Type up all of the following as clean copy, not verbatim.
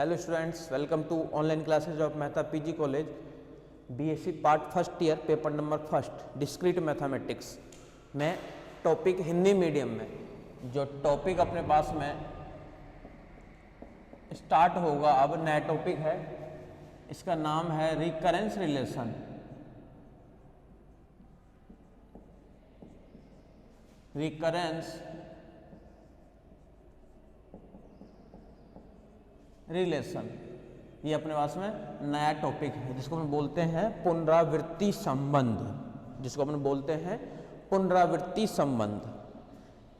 Hello students, welcome to online classes of Mehta PG college BSc part first year paper number first discrete mathematics में topic Hindi medium में जो topic अपने पास में start होगा। अब नया टॉपिक है, इसका नाम है रिकरेंस रिलेशन। रिकरेंस रिलेशन ये अपने पास में नया टॉपिक है जिसको हम बोलते हैं पुनरावृत्ति संबंध। जिसको अपन बोलते हैं पुनरावृत्ति संबंध।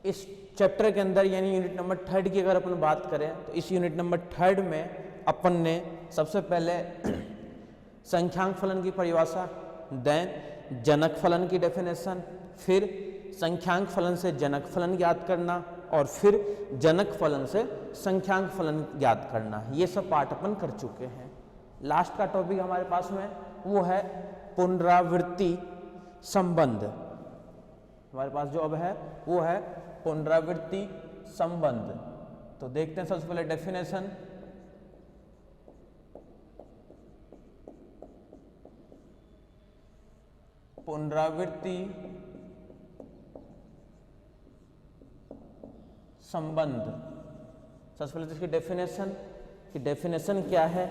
इस चैप्टर के अंदर यानी यूनिट नंबर 3 की अगर अपन बात करें तो इस यूनिट नंबर 3 में अपन ने सबसे पहले संख्यांक फलन की परिभाषा, देन जनक फलन की डेफिनेशन, फिर संख्यांक फलन से जनक फलन ज्ञात करना और फिर जनक फलन से संख्यांक फलन ज्ञात करना। ये सब पार्ट अपन कर चुके हैं। लास्ट का टॉपिक हमारे पास में वो है पुनरावृत्ति संबंध। हमारे पास जो अब है वो है पुनरावृत्ति संबंध। तो देखते हैं सबसे पहले डेफिनेशन। पुनरावृत्ति संबंध, सबसे पहले इसकी डेफिनेशन कि डेफिनेशन क्या है।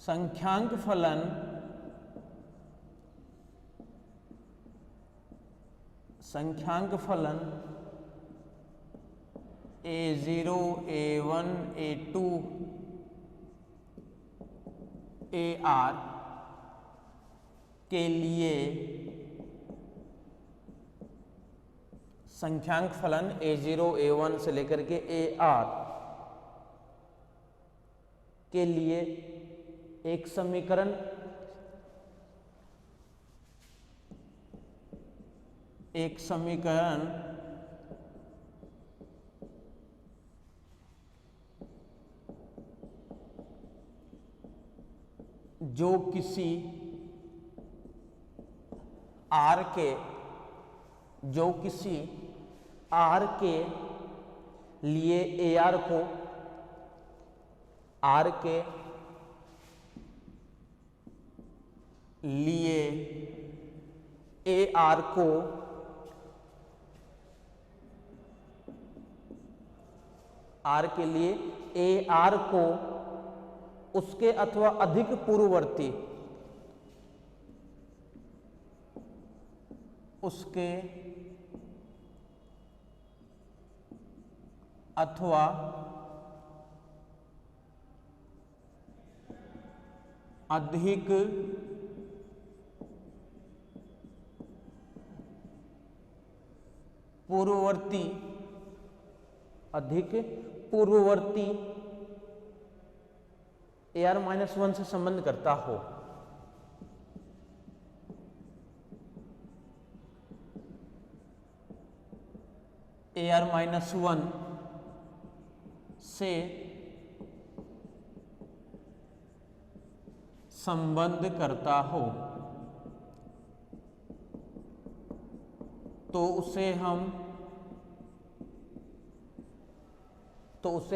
संख्यांक फलन a0 a1 a2 ar के लिए संख्यांक फलन a0 a1 से लेकर के ar के लिए एक समीकरण जो किसी आर के लिए AR को आर के लिए AR को उसके अथवा अधिक पूर्ववर्ती अधिक पूर्ववर्ती AR-1 से संबंध करता हो। AR-1 से संबंध करता हो तो उसे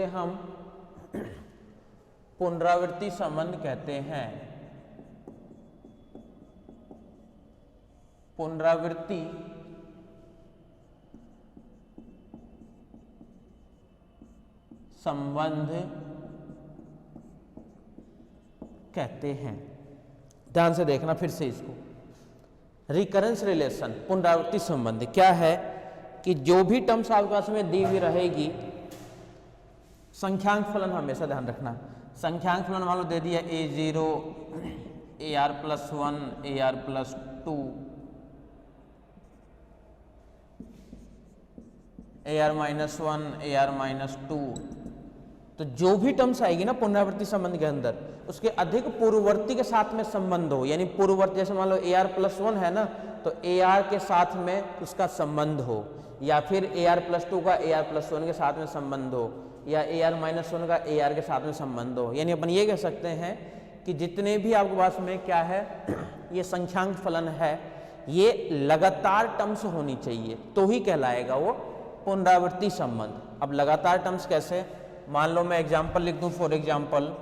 हम पुनरावृत्ति संबंध कहते हैं। पुनरावृत्ति संबंध कहते हैं। ध्यान से देखना फिर से इसको। रिकरेंस रिलेशन पुनरावृत्ति संबंध क्या है कि जो भी टर्म्स आपके पास में दी हुई रहेगी, संख्यांक फलन हमेशा ध्यान रखना। संख्यांक फलन मान लो दे दिया a0 ar+1 ar+2 ar-1 ar-2, तो जो भी टर्म्स आएगी ना पुनरावृत्ति संबंध के अंदर उसके अधिक पूर्ववर्ती के साथ में संबंध हो। यानी पूर्ववर्ती जैसे मान लो ar+1 है ना तो AR के साथ में उसका संबंध हो, या फिर AR+2 का AR+1 के साथ में संबंध हो, या AR-1 का AR के साथ में संबंध हो। यानी अपन ये कह सकते हैं कि जितने भी आपके पास में क्या है ये संख्यांक फलन है ये लगातार टर्म्स होनी चाहिए तो ही कहलाएगा वो पुनरावृत्ति संबंध। अब लगातार टर्म्स कैसे, मान लो मैं एग्जांपल लिख दूं, for example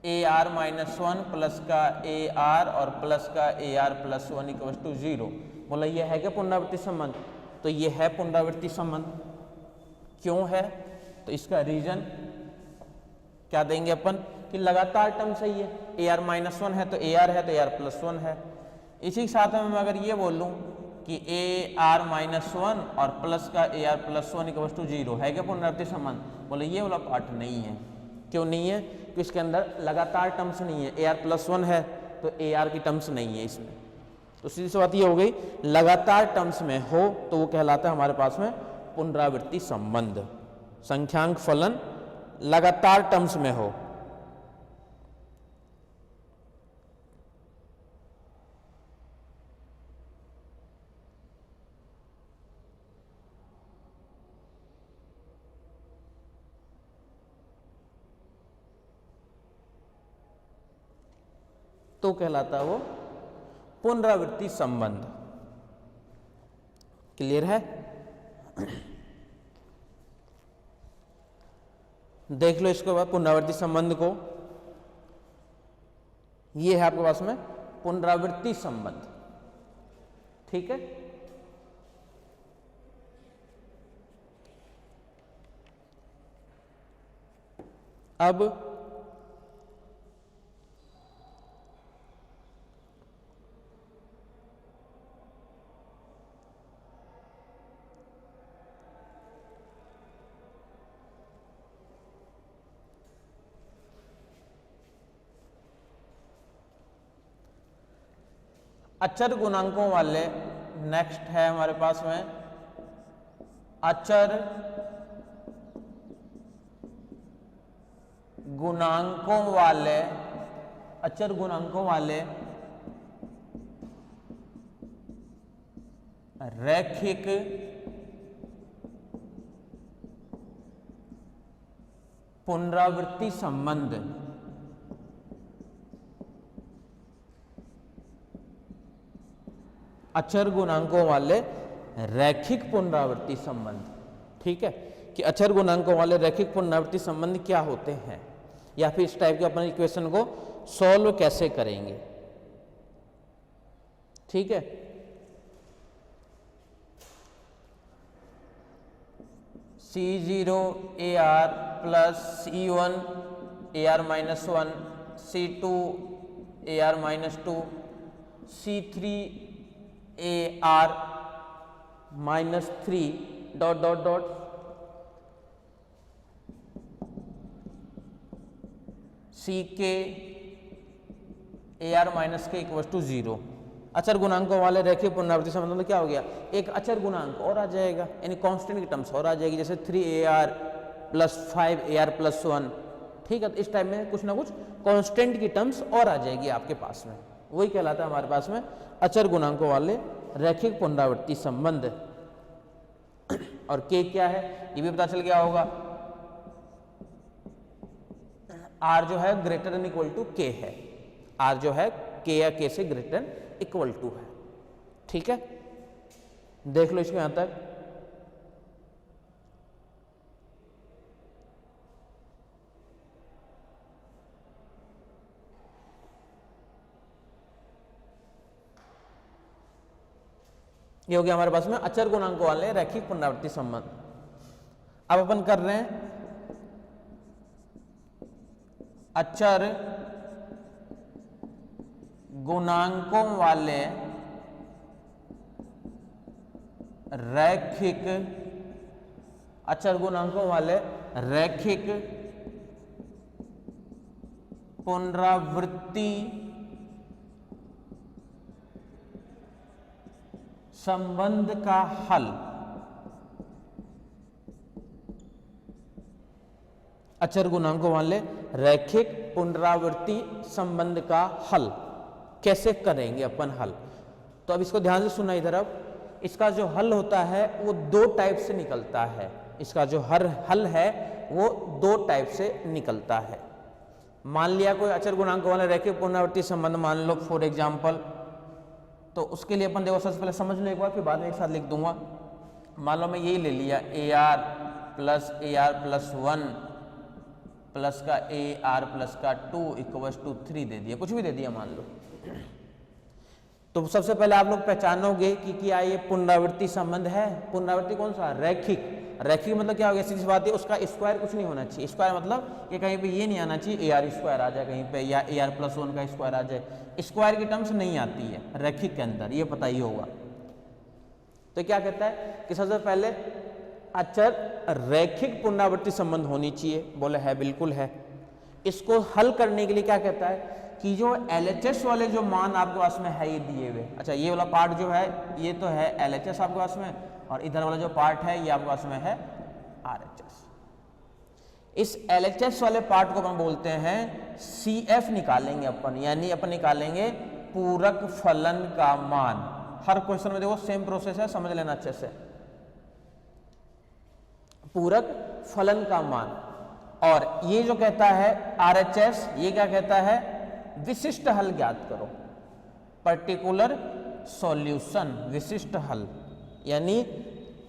AR minus one plus का AR और प्लस का AR plus one equal to 0। बोला ये है क्या पुनरावृत्ति संबंध? तो ये है पुनरावृत्ति संबंध। क्यों है? तो इसका रीजन क्या देंगे अपन कि लगातार टर्म सही है, AR माइनस वन है तो AR है तो AR प्लस वन है। इसी के साथ में मैं अगर ये बोल दूं कि AR माइनस वन और प्लस का AR plus one equal to 0 है क्या पुनरावृत्ति संबंध? बोले ये वाला पार्ट नहीं है। क्यों नहीं है? कि इसके अंदर लगातार टर्म्स नहीं है, AR प्लस वन है तो AR की टर्म्स नहीं है इसमें। तो सीधी सी बात ये हो गई, लगातार टर्म्स में हो तो वो कहलाता है हमारे पास में पुनरावृत्ति संबंध। संख्यांक फलन लगातार टर्म्स में हो। तो कहलाता है वो पुनरावृत्ति संबंध। क्लियर है? देख लो इसके बाद पुनरावृत्ति संबंध को, ये है आपके पास में पुनरावृत्ति संबंध। ठीक है, अब अचर गुणांकों वाले, नेक्स्ट है हमारे पास में अचर गुणांकों वाले रैखिक पुनरावृत्ति संबंध। अचर गुणांकों वाले रैखिक पुनरावृत्ति संबंध। ठीक है, कि अचर गुणांकों वाले रैखिक पुनरावृत्ति संबंध क्या होते हैं, या फिर इस टाइप के अपन इक्वेशन को सॉल्व कैसे करेंगे। ठीक है, C0 AR plus C1 AR minus one, C2 AR minus two, C3 AR minus three dot dot dot, CK AR minus के इक्वल टू 0। अचर गुणांकों वाले रैखिक पुनरावृत्ति संबंध में क्या हो गया, एक अचर गुणांक और आ जाएगा, यानी कांस्टेंट की टर्म्स और आ जाएगी, जैसे 3AR प्लस 5AR प्लस 1। ठीक है, तो इस टाइप में कुछ ना कुछ कांस्टेंट की टर्म्स और आ जाएगी आपके पास में, वही कहलाता है हमारे पास में अचर गुणांकों वाले रैखिक पुनरावृत्ति संबंध। और के क्या है ये भी पता चल गया होगा, आर जो है ग्रेटर देन इक्वल टू के है, आर जो है के या के से ग्रेटर इक्वल टू है। ठीक है, देख लो इसको यहां तक। ये हो गया हमारे पास में अचर गुणांकों वाले रैखिक पुनरावृत्ति संबंध। अब अपन कर रहे हैं अचर गुणांकों वाले रैखिक, अचर गुणांकों वाले रैखिक पुनरावृत्ति संबंध का हल। अचर गुणांकों वाले रैखिक पुनरावृत्ति संबंध का हल कैसे करेंगे अपन हल। तो अब इसको ध्यान से सुना इधर। अब इसका जो हल होता है वो दो टाइप से निकलता है, इसका जो हल है वो दो टाइप से निकलता है। मान लिया कोई अचर गुणांक वाला रैखिक पुनरावृत्ति संबंध मान लो फॉर एग्जाम्पल, तो उसके लिए अपन देखो सबसे पहले समझ लो एक बार, फिर बाद में एक साथ लिख दूंगा। मान लो मैं यही ले लिया AR प्लस 1 प्लस का AR प्लस का 2 इक्वल्स टू 3 दे दिया, कुछ भी दे दिया मान लो। तो सबसे पहले आप लोग पहचानोगे कि क्या ये पुनरावृत्ति संबंध है। पुनरावृत्ति कौन सा? रैखिक। रैखिक मतलब क्या हो गया? सीधी सी बात है, उसका स्क्वायर कुछ नहीं होना चाहिए। स्क्वायर मतलब कि कहीं पे ये नहीं आना चाहिए AR स्क्वायर आ जाए कहीं पे, या AR प्लस 1 का स्क्वायर आ जाए। स्क्वायर की टर्म्स नहीं आती है रैखिक के अंदर, ये पता ही होगा। तो क्या कहता है कि सबसे पहले अचर रैखिक पुनरावृत्ति संबंध होनी चाहिए। बोले है, बिल्कुल है। इसको हल करने के लिए क्या कहता है कि जो LHS वाले जो मान आपके पास में है ये दिए हुए, अच्छा ये वाला पार्ट जो है ये तो है LHS आपके पास में, और इधर वाला जो पार्ट है ये आपके पास में है RHS। इस LHS वाले पार्ट को अपन बोलते हैं CF निकालेंगे अपन, यानी अपन निकालेंगे पूरक फलन का मान। हर क्वेश्चन में देखो सेम प्रोसेस है, समझ लेना अच्छे से। पूरक फलन का मान, और ये जो कहता है RHS, ये क्या कहता है? विशिष्ट हल ज्ञात करो, पर्टिकुलर सॉल्यूशन, विशिष्ट हल। यानी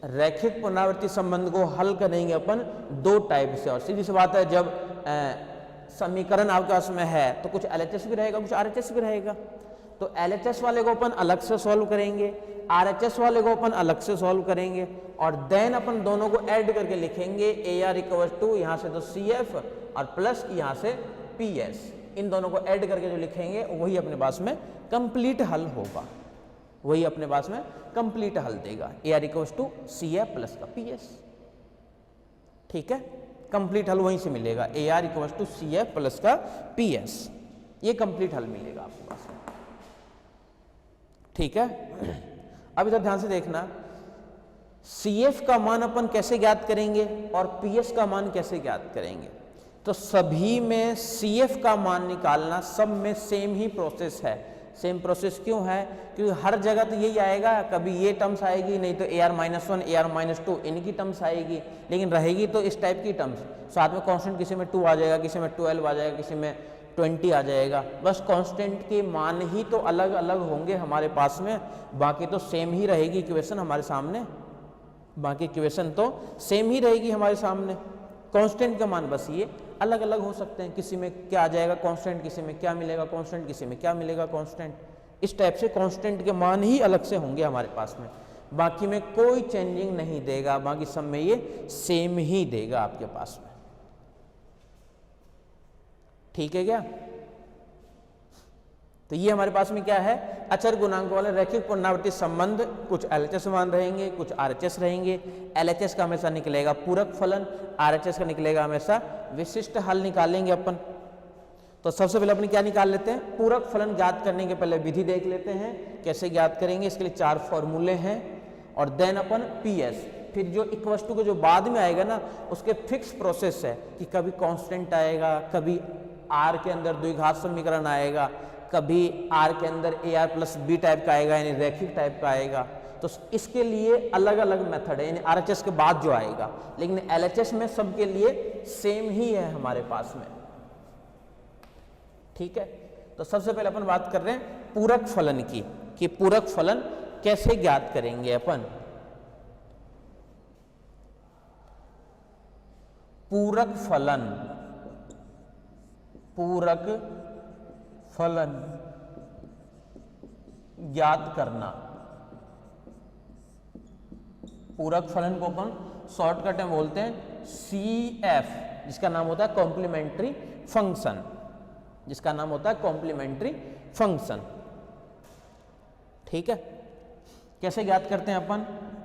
रैखिक पुनरावृत्ति संबंध को हल करेंगे अपन दो टाइप से। और सीधी सी बात है, जब समीकरण आपके पास में है तो कुछ LHS भी रहेगा, कुछ RHS भी रहेगा। तो LHS वाले को अपन अलग से सॉल्व करेंगे, RHS वाले को अपन अलग से सॉल्व करेंगे, और देन अपन दोनों को ऐड करके लिखेंगे AR इक्वल टू यहाँ से तो CF और प्लस यहाँ से PS। इन दोनों को ऐड करके जो लिखेंगे वही अपने पास में कंप्लीट हल होगा, वही अपने पास में कंप्लीट हल देगा। AR equal to CF plus का PS। ठीक है, कंप्लीट हल वहीं से मिलेगा, AR equal to CF plus का PS। ये कंप्लीट हल मिलेगा आपके पास में। ठीक है, अब इधर ध्यान से देखना, CF का मान अपन कैसे ज्ञात करेंगे और PS का मान कैसे ज्ञात करेंगे। तो सभी में CF का मान निकालना सब में सेम ही प्रोसेस है। सेम प्रोसेस क्यों है? क्योंकि हर जगह तो यही आएगा, कभी ये टर्म्स आएगी, नहीं तो AR-1 AR-2 इनकी टर्म्स आएगी, लेकिन रहेगी तो इस टाइप की टर्म्स। साथ में कांस्टेंट किसी में 2 आ जाएगा, किसी में 12 आ जाएगा, किसी में 20 आ जाएगा। बस कांस्टेंट के मान ही तो अलग अलग होंगे हमारे पास में, बाकी तो सेम ही रहेगी इक्वेशन हमारे सामने। बाकी इक्वेशन तो सेम ही रहेगी हमारे सामने, कांस्टेंट का मान बस ये अलग अलग हो सकते हैं। किसी में क्या आ जाएगा कांस्टेंट, किसी में क्या मिलेगा कांस्टेंट, किसी में क्या मिलेगा कांस्टेंट। इस टाइप से कांस्टेंट के मान ही अलग से होंगे हमारे पास में, बाकी में कोई चेंजिंग नहीं देगा, बाकी सब में ये सेम ही देगा आपके पास में। ठीक है क्या? तो ये हमारे पास में क्या है? अचर गुणांक वाले रैखिक पुनरावृत्ति संबंध। कुछ LHS मान रहेंगे, कुछ RHS रहेंगे। LHS का हमेशा निकलेगा पूरक फलन, RHS का निकलेगा हमेशा विशिष्ट हल निकालेंगे अपन। तो सबसे पहले अपन क्या निकाल लेते हैं? पूरक फलन ज्ञात करने के पहले विधि देख लेते हैं कैसे ज्ञात करेंगे। इसके लिए 4 फॉर्मूले हैं, और देन अपन PS, फिर जो इक्वल टू के जो बाद में आएगा ना उसके फिक्स प्रोसेस है कि कभी कांस्टेंट आएगा, कभी R के अंदर द्विघात समीकरण आएगा, कभी R के अंदर AR प्लस B टाइप का आएगा, यानी रैखिक टाइप का आएगा। तो इसके लिए अलग अलग मेथड है, यानी RHS के बाद जो आएगा, लेकिन LHS में सबके लिए सेम ही है हमारे पास में। ठीक है, तो सबसे पहले अपन बात कर रहे हैं पूरक फलन की, कि पूरक फलन कैसे ज्ञात करेंगे अपन। पूरक फलन, पूरक फलन ज्ञात करना। पूरक फलन को अपन शॉर्टकट में बोलते हैं CF, जिसका नाम होता है कॉम्प्लीमेंट्री फंक्शन, जिसका नाम होता है कॉम्प्लीमेंट्री फंक्शन। ठीक है, कैसे ज्ञात करते हैं अपन?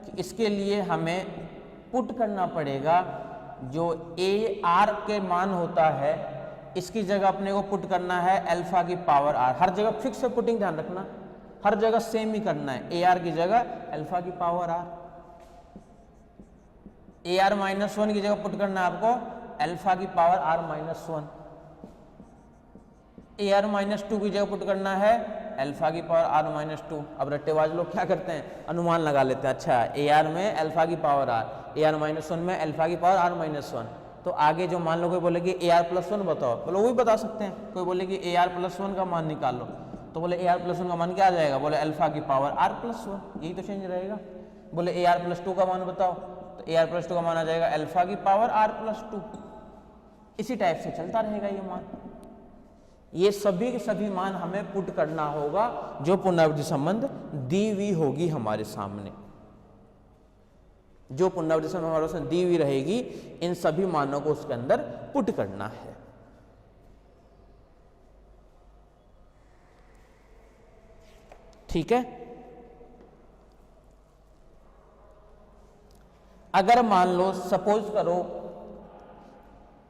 कि इसके लिए हमें पुट करना पड़ेगा जो AR के मान होता है, इसकी जगह अपने को पुट करना है अल्फा की पावर R। हर जगह फिक्स है पुटिंग, ध्यान रखना, हर जगह सेम ही करना है। AR की जगह अल्फा की पावर R, AR-1 की जगह पुट करना है आपको अल्फा की पावर R-1, AR-2 की जगह पुट करना है अल्फा की पावर R-2। अब रट्टेबाज लोग क्या करते हैं? अनुमान लगा लेते हैं, अच्छा AR में अल्फा की पावर R, AR-1 में अल्फा की पावर R-1, तो आगे जो मान लो कोई बोले कि AR+1 बताओ, बोले वो भी बता सकते हैं। कोई बोले कि AR+1 का मान निकालो, तो बोले AR+1 का मान क्या आ जाएगा, बोले अल्फा की पावर R+1, यही तो चेंज रहेगा। बोले AR+2 का मान बताओ, तो AR+2 का मान आ जाएगा अल्फा की पावर R+2। इसी टाइप से चलता रहेगा ये मान। ये सभी के सभी मान हमें पुट करना होगा जो पुनरावृत्ति संबंध दी हुई होगी हमारे सामने। जो पुनरावृत्ति संबंध हमारे सामने दी हुई रहेगी, इन सभी मानों को उसके अंदर पुट करना है। ठीक है। अगर मान लो, सपोज करो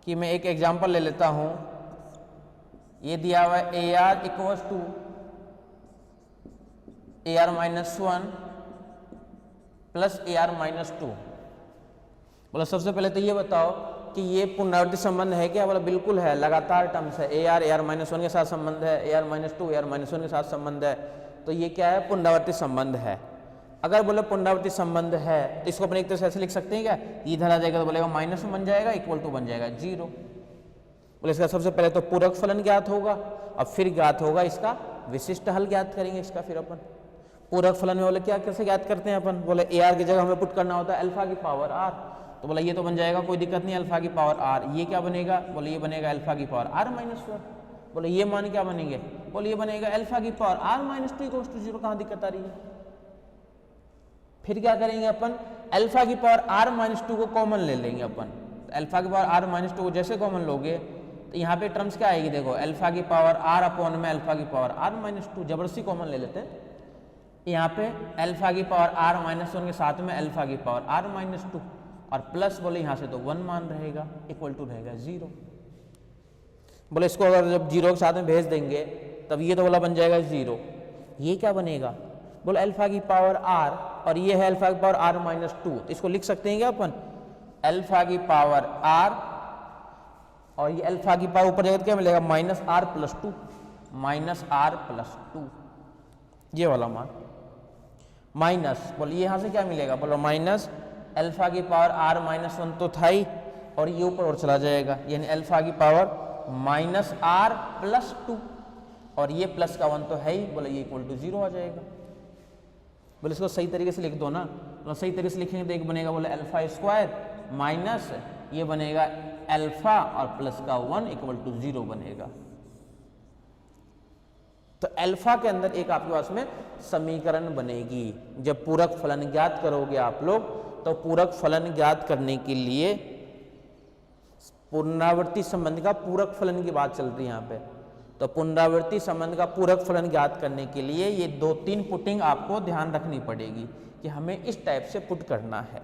कि मैं एक एग्जांपल ले लेता हूं, ये दिया हुआ है AR equals to AR-1 plus AR-2। बोला सबसे पहले तो ये बताओ कि ये पुनरावृत्ति संबंध है क्या? बोला बिल्कुल है, लगातार टर्म्स है। AR-1 के साथ संबंध है, AR-2 AR-1 के साथ संबंध है, तो ये क्या है? पुनरावृत्ति संबंध है। अगर बोले पुनरावृत्ति संबंध है तो इसको अपने एक तरह से ऐसे लिख सकते हैं क्या? इधर आ जाएगा तो बोलेगा -1 बन जाएगा, इक्वल टू बन जाएगा 0। बोले इसका सबसे पहले तो पूरक फलन ज्ञात होगा, अब फिर ज्ञात होगा इसका विशिष्ट हल ज्ञात करेंगे इसका। फिर अपन पूरक फलन में बोले क्या कैसे ज्ञात करते हैं अपन? बोले AR की जगह हमें पुट करना होता है अल्फा की पावर R, तो बोला ये तो बन जाएगा, कोई दिक्कत नहीं, अल्फा की पावर R। ये क्या बनेगा? बोले ये बनेगा अल्फा की पावर R-1। बोले ये मान क्या बनेंगे? बोले ये बनेगा अल्फा की पावर R-2 इक्वल्स टू 0। कहाँ दिक्कत आ रही है? फिर क्या करेंगे अपन? अल्फा की पावर R-2 को कॉमन ले लेंगे अपन। अल्फा की पावर R-2 को जैसे कॉमन लोगे तो यहाँ पे टर्म्स क्या आएगी? देखो अल्फा की पावर R अपॉन में अल्फा की पावर R-2, जबरदस्ती कॉमन ले लेते हैं। यहाँ पे अल्फा की पावर R-1 के साथ में अल्फा की पावर R-2 और प्लस बोले यहाँ से तो 1 मान रहेगा, इक्वल टू रहेगा 0। बोले इसको अगर जब 0 के साथ में भेज देंगे तब ये तो बोला बन जाएगा 0। ये क्या बनेगा? बोले अल्फा की पावर R और ये है अल्फा की पावर R-2, तो इसको लिख सकते हैं क्या अपन? अल्फा की पावर R और ये अल्फा की पावर ऊपर जाएगा क्या मिलेगा? -R+2, -R+2, ये वाला मान माइनस। बोले यहाँ से क्या मिलेगा? बोलो माइनस अल्फा की पावर R-1 तो था ही, और ये ऊपर और चला जाएगा, यानी अल्फा की पावर -R+2 और ये प्लस का 1 तो है ही। बोले ये इक्वल टू 0 आ जाएगा। बोले इसको सही तरीके से लिख दो ना, तो सही तरीके से लिखेंगे तो एक बनेगा बोले अल्फा स्क्वायर माइनस ये बनेगा अल्फा और प्लस का 1 इक्वल टू 0 बनेगा। तो अल्फा के अंदर एक आपके पास में समीकरण बनेगी। जब पूरक फलन ज्ञात करोगे आप लोग, तो पूरक फलन ज्ञात करने के लिए पुनरावृत्ति संबंध का पूरक फलन की बात चल रही है यहाँ पे, तो पुनरावृत्ति संबंध का पूरक फलन ज्ञात करने के लिए ये 2-3 पुटिंग आपको ध्यान रखनी पड़ेगी कि हमें इस टाइप से पुट करना है।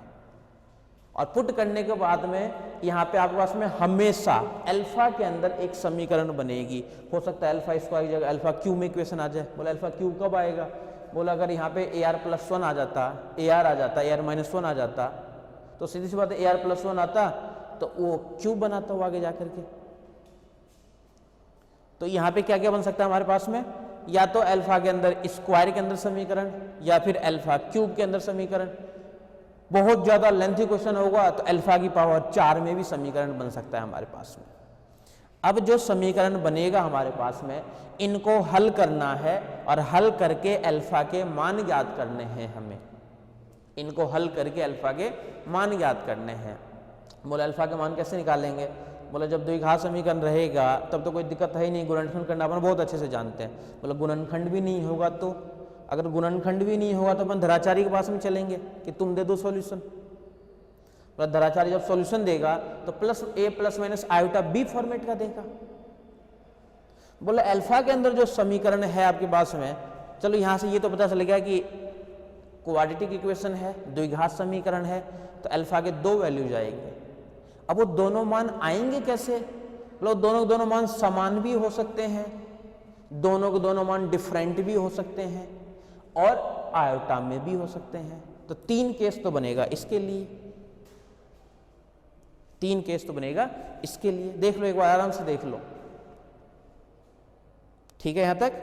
और पुट करने के बाद में यहाँ पे आपके पास में हमेशा अल्फा के अंदर एक समीकरण बनेगी। हो सकता है अल्फा स्क्वायर की जगह अल्फा क्यूब में इक्वेशन आ जाए। बोला अल्फा क्यूब कब आएगा? बोला अगर यहाँ पे AR+1 आ जाता, AR आ जाता, AR-1 आ जाता, तो सीधी सी बात है AR+1 आता तो वो क्यूब बनाता हुआ आगे जाकर के। तो यहाँ पे क्या क्या बन सकता है हमारे पास में? या तो अल्फा के अंदर स्क्वायर के अंदर समीकरण, या फिर अल्फा क्यूब के अंदर समीकरण। बहुत ज्यादा लेंथी क्वेश्चन होगा तो अल्फा की पावर 4 में भी समीकरण बन सकता है हमारे पास में। अब जो समीकरण बनेगा हमारे पास में, इनको हल करना है और हल करके अल्फा के मान ज्ञात करने हैं हमें। इनको हल करके अल्फा के मान ज्ञात करने हैं। बोले अल्फा के मान कैसे निकालेंगे? बोले जब द्विघात समीकरण रहेगा तब तो कोई दिक्कत है ही नहीं, गुणनखंड करना अपन बहुत अच्छे से जानते हैं। बोले गुणनखंड भी नहीं होगा तो, अगर गुणनखंड भी नहीं होगा तो अपन धराचारी के पास में चलेंगे कि तुम दे दो सॉल्यूशन। धराचारी जब सॉल्यूशन देगा तो +a ± आयोटा b फॉर्मेट का देगा। बोले अल्फा के अंदर जो समीकरण है आपके पास में, चलो यहां से ये तो पता चल गया कि क्वाड्रेटिक इक्वेशन है, द्विघात समीकरण है, तो अल्फा के 2 वैल्यूज आएंगे। अब वो दोनों मान आएंगे कैसे? लोग दोनों मान समान भी हो सकते हैं, दोनों के दोनों मान डिफरेंट भी हो सकते हैं, और आयोटा में भी हो सकते हैं। तो 3 केस तो बनेगा इसके लिए, 3 केस तो बनेगा इसके लिए। देख लो एक बार आराम से देख लो, ठीक है यहां तक?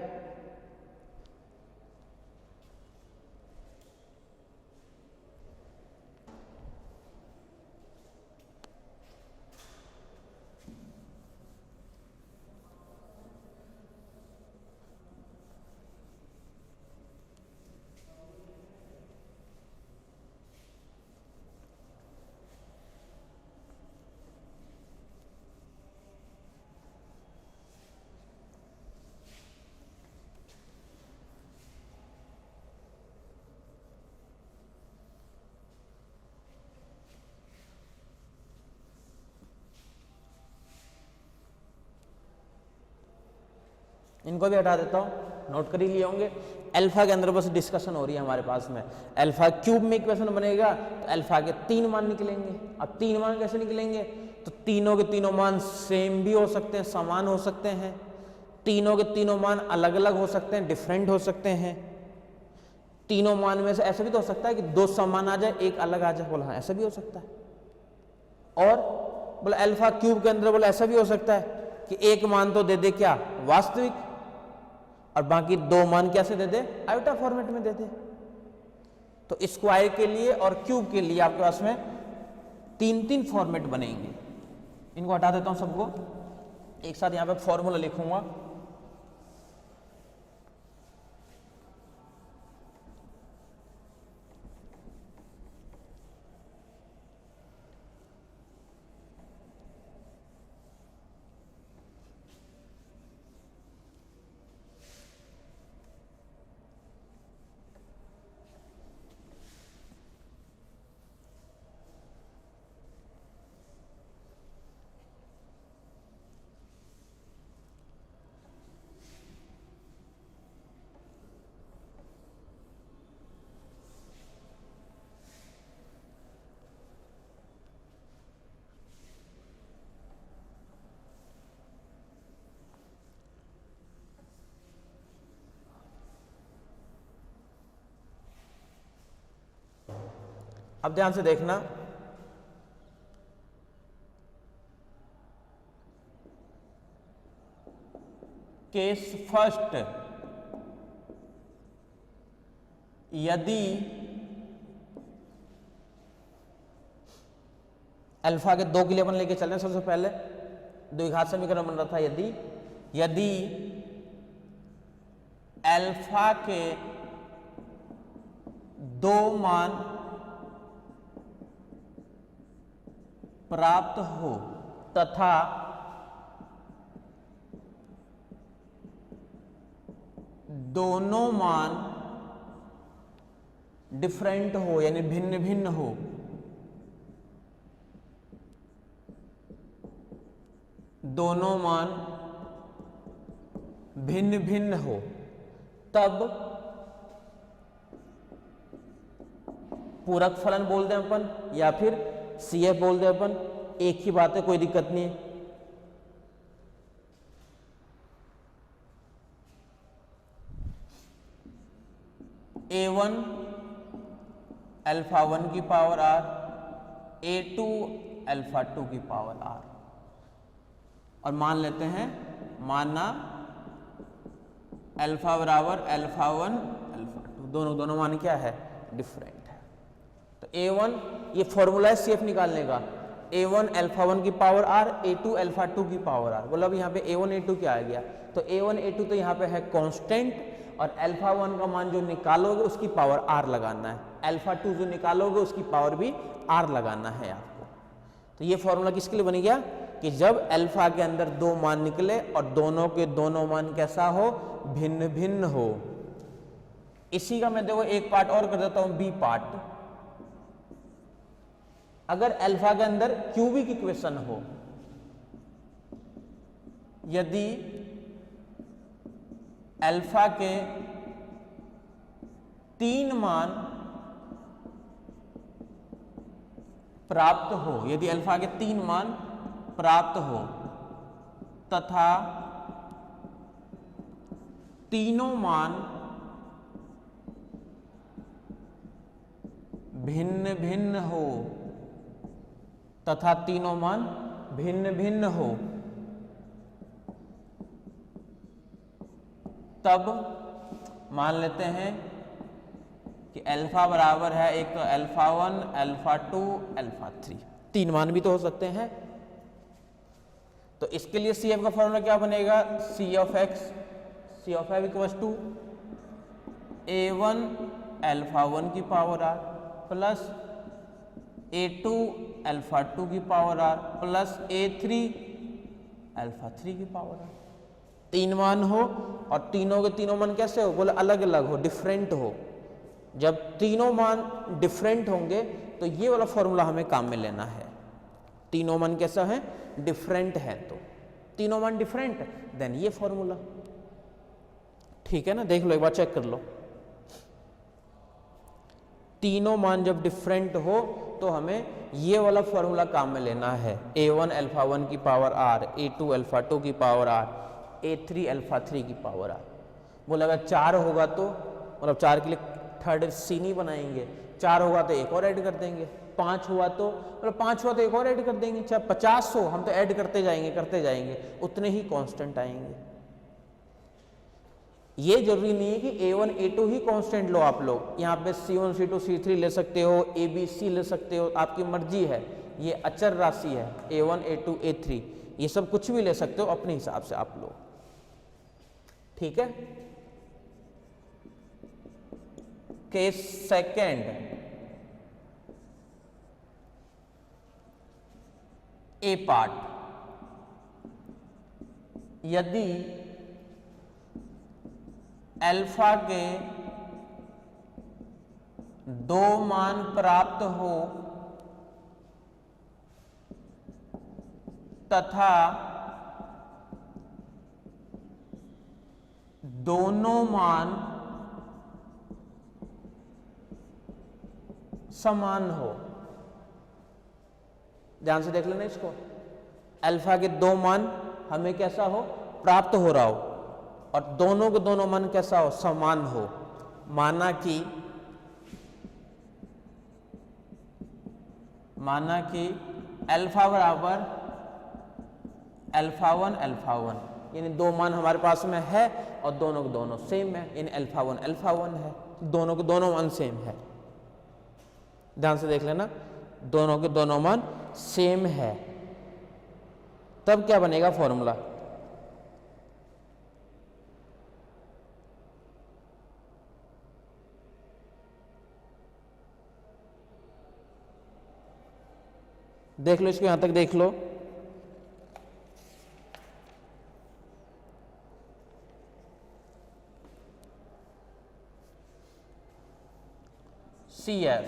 इनको भी हटा देता हूँ, नोट कर ही लिए होंगे। अल्फा के अंदर बस डिस्कशन हो रही है हमारे पास में। अल्फा क्यूब में इक्वेशन बनेगा तो अल्फा के 3 मान निकलेंगे। अब 3 मान कैसे निकलेंगे, तो तीनों के तीनों मान सेम भी हो सकते हैं, समान हो सकते हैं, तीनों के तीनों मान अलग अलग हो सकते हैं, डिफरेंट हो सकते हैं। तीनों मान में से ऐसा भी तो हो सकता है कि 2 समान आ जाए, 1 अलग आ जाए, बोला हाँ ऐसा भी हो सकता है। और बोला अल्फा क्यूब के अंदर बोला ऐसा भी हो सकता है कि 1 मान तो दे दे क्या वास्तविक, और बाकी 2 मान कैसे दे दे, आयोटा फॉर्मेट में दे दे। तो स्क्वायर के लिए और क्यूब के लिए आपके पास में 3 फॉर्मेट बनेंगे। इनको हटा देता हूं सबको, एक साथ यहां पे फॉर्मूला लिखूंगा। अब ध्यान से देखना, केस फर्स्ट, यदि अल्फा के 2 के लिए अपन लेके चल रहे हैं, सबसे पहले द्विघात समीकरण बन रहा था, यदि अल्फा के 2 मान प्राप्त हो तथा दोनों मान डिफरेंट हो यानी भिन्न भिन्न हो, दोनों मान भिन्न भिन्न हो, तब पूरक फलन बोल दें अपन या फिर CF बोल दें अपन, एक ही बात है, कोई दिक्कत नहीं है। A1 अल्फा 1 की पावर R, A2 अल्फा 2 की पावर R, और मान लेते हैं, मानना अल्फा बराबर अल्फा 1 अल्फा 2, दोनों मान क्या है, डिफरेंट है। तो A1 ये फॉर्मूला है CF निकालने का, A1 अल्फा 1 की पावर R, A2 अल्फा 2 की पावर R। बोला अब यहाँ पे A1 A2 क्या आ गया, तो A1 A2 तो यहाँ पे है कांस्टेंट, और अल्फा 1 का मान जो निकालोगे उसकी पावर R लगाना है, अल्फा 2 जो निकालोगे उसकी पावर भी R लगाना है आपको। तो ये फॉर्मूला किसके लिए बन गया कि जब अल्फा के अंदर 2 मान निकले और दोनों के दोनों मान कैसा हो, भिन्न भिन्न हो। इसी का मैं देखो एक पार्ट और कर देता हूं, बी पार्ट। अगर अल्फा के अंदर क्यूबिक इक्वेशन हो, यदि अल्फा के 3 मान प्राप्त हो, यदि अल्फा के 3 मान प्राप्त हो तथा तीनों मान भिन्न भिन्न हो, तथा तीनों मान भिन्न भिन्न हो, तब मान लेते हैं कि अल्फा बराबर है, एक तो अल्फा 1 अल्फा 2 अल्फा 3, 3 मान भी तो हो सकते हैं। तो इसके लिए CF का फॉर्मूला क्या बनेगा, C of F equals to A1 alpha 1 की power R plus A2 alpha 2 की power R plus A3 alpha 3 की पावर R। 3 मान हो और तीनों के तीनों मान कैसे हो, बोले अलग अलग हो, डिफरेंट हो। जब तीनों मान डिफरेंट होंगे तो ये वाला फॉर्मूला हमें काम में लेना है। तीनों मान कैसा है, डिफरेंट है, तो तीनों मान डिफरेंट, देन ये फॉर्मूला। ठीक है ना, देख लो एक बार, चेक कर लो। तीनों मान जब डिफरेंट हो तो हमें ये वाला फॉर्मूला काम में लेना है, a1 अल्फा 1 की पावर r, a2 अल्फा 2 की पावर r, a3 अल्फा 3 की पावर r। बोला अगर 4 होगा तो मतलब 4 के लिए थर्ड सी नहीं बनाएंगे, 4 होगा तो एक और ऐड कर देंगे, 5 हुआ तो मतलब 5 हुआ तो एक और ऐड कर देंगे, चाहे 50 हो हम तो ऐड करते जाएंगे, उतने ही कांस्टेंट आएंगे। ये जरूरी नहीं है कि a1 a2 ही कांस्टेंट लो, आप लोग यहाँ पे c1 c2 c3 ले सकते हो, abc ले सकते हो, आपकी मर्जी है। ये अचर राशि है, a1 a2 a3, ये सब कुछ भी ले सकते हो अपने हिसाब से आप लोग, ठीक है। केस सेकेंड, ए पार्ट, यदि अल्फा के 2 मान प्राप्त हो तथा दोनों मान समान हो। ध्यान से देख लेना इसको, अल्फा के 2 मान हमें कैसा हो, प्राप्त हो रहा हो, और दोनों के दोनों मान कैसा हो, समान हो। माना कि अल्फा बराबर अल्फा 1 यानी 2 मान हमारे पास में है और दोनों के दोनों सेम है, यानी अल्फा 1 है, दोनों के दोनों मान सेम है। ध्यान से देख लेना, दोनों के दोनों मान सेम है, तब क्या बनेगा फॉर्मूला, देख लो इसको, यहां तक देख लो। CF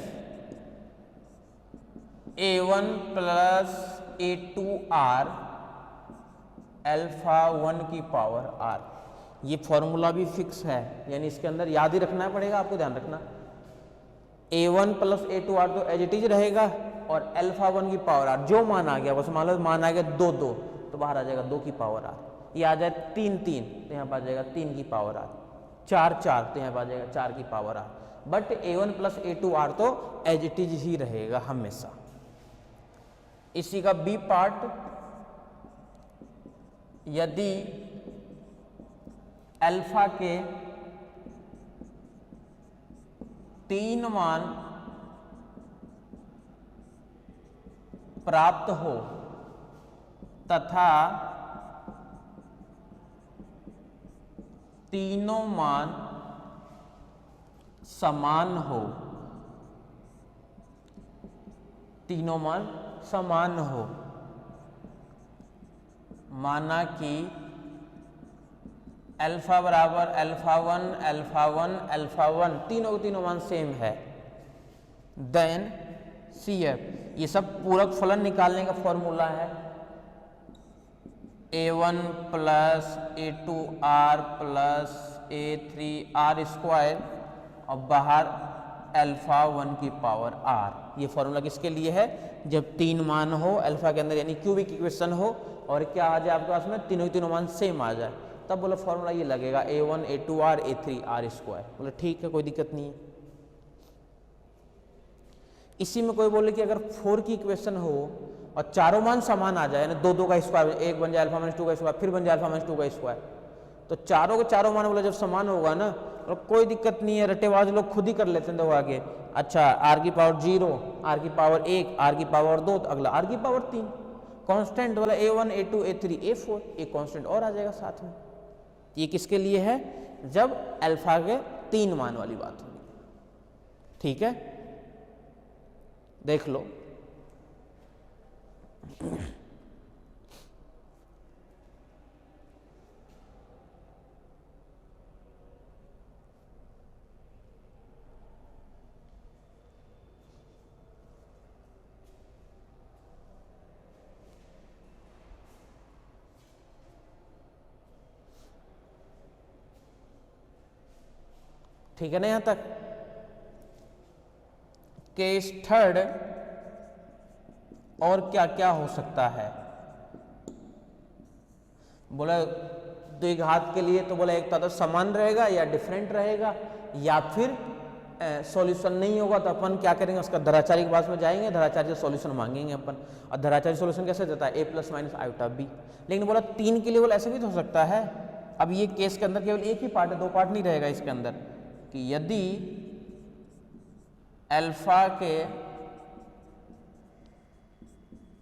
A1 plus A2R alpha 1 की पावर R, ये फॉर्मूला भी फिक्स है, यानी इसके अंदर याद ही रखना पड़ेगा आपको, ध्यान रखना। A1 प्लस A2R तो एज इट इज रहेगा, और अल्फा 1 की पावर R जो मान आ गया, बस मान लो मान आ गया 2 2 तो बाहर आ जाएगा 2 की पावर R, ये आ जाए 3 3 तो यहाँ पर आ जाएगा 3 की पावर R, 4 4 तो यहाँ पर आ जाएगा 4 की power R। But A1 plus A2R तो एज इट इज ही रहेगा हमेशा। इसी का बी पार्ट, यदि अल्फा के 3 मान प्राप्त हो तथा तीनों मान समान हो, तीनों मान समान हो, माना कि अल्फा बराबर अल्फा 1 तीनों के तीनों मान सेम है, देन CF, ये सब पूरक फलन निकालने का फॉर्मूला है, A1 plus A2R plus A3R square और बाहर अल्फा 1 की पावर R। ये फॉर्मूला किसके लिए है, जब 3 मान हो अल्फा के अंदर, यानी क्यूबिक इक्वेशन हो और क्या आ जाए आपके पास में, तीनों के तीनों मान सेम आ जाए, तब बोला फॉर्मूला ये लगेगा A1 A2R A3R स्क्वायर। बोले ठीक है, कोई दिक्कत नहीं है। इसी में कोई बोले कि अगर 4 की इक्वेशन हो और चारों मान समान आ जाए ना, 2 2 का स्क्वायर, एक बन जाए अल्फा माइनस 2 का स्क्वायर, फिर बन जाए अल्फा माइनस 2 का स्क्वायर, तो चारों के चारों मान बोला जब समान होगा ना, तो कोई दिक्कत नहीं है, रटेबाज लोग खुद ही कर लेते हैं देखो आगे। अच्छा, आर की पावर 0, आर की पावर 1, आर की पावर 2, तो अगला आर की पावर 3, कांस्टेंट वाला A1 A2 A3 A4, एक कांस्टेंट और आ जाएगा साथ में। ये किसके लिए है, जब अल्फा के 3 मान वाली बात होगी, ठीक है, देख लो। ठीक है ना यहां तक। केस थर्ड, और क्या क्या हो सकता है, बोला द्विघात के लिए तो बोला एक तो समान रहेगा या डिफरेंट रहेगा, या फिर सॉल्यूशन नहीं होगा तो अपन क्या करेंगे, उसका धराचारी के पास में जाएंगे, धराचारी से सॉल्यूशन मांगेंगे अपन। और धराचारी सॉल्यूशन कैसे देता है, a plus minus iota b। लेकिन बोला 3 के लिए बोला ऐसे भी तो हो सकता है। अब ये केस के अंदर केवल एक ही पार्ट है, 2 पार्ट नहीं रहेगा इसके अंदर, कि यदि अल्फा के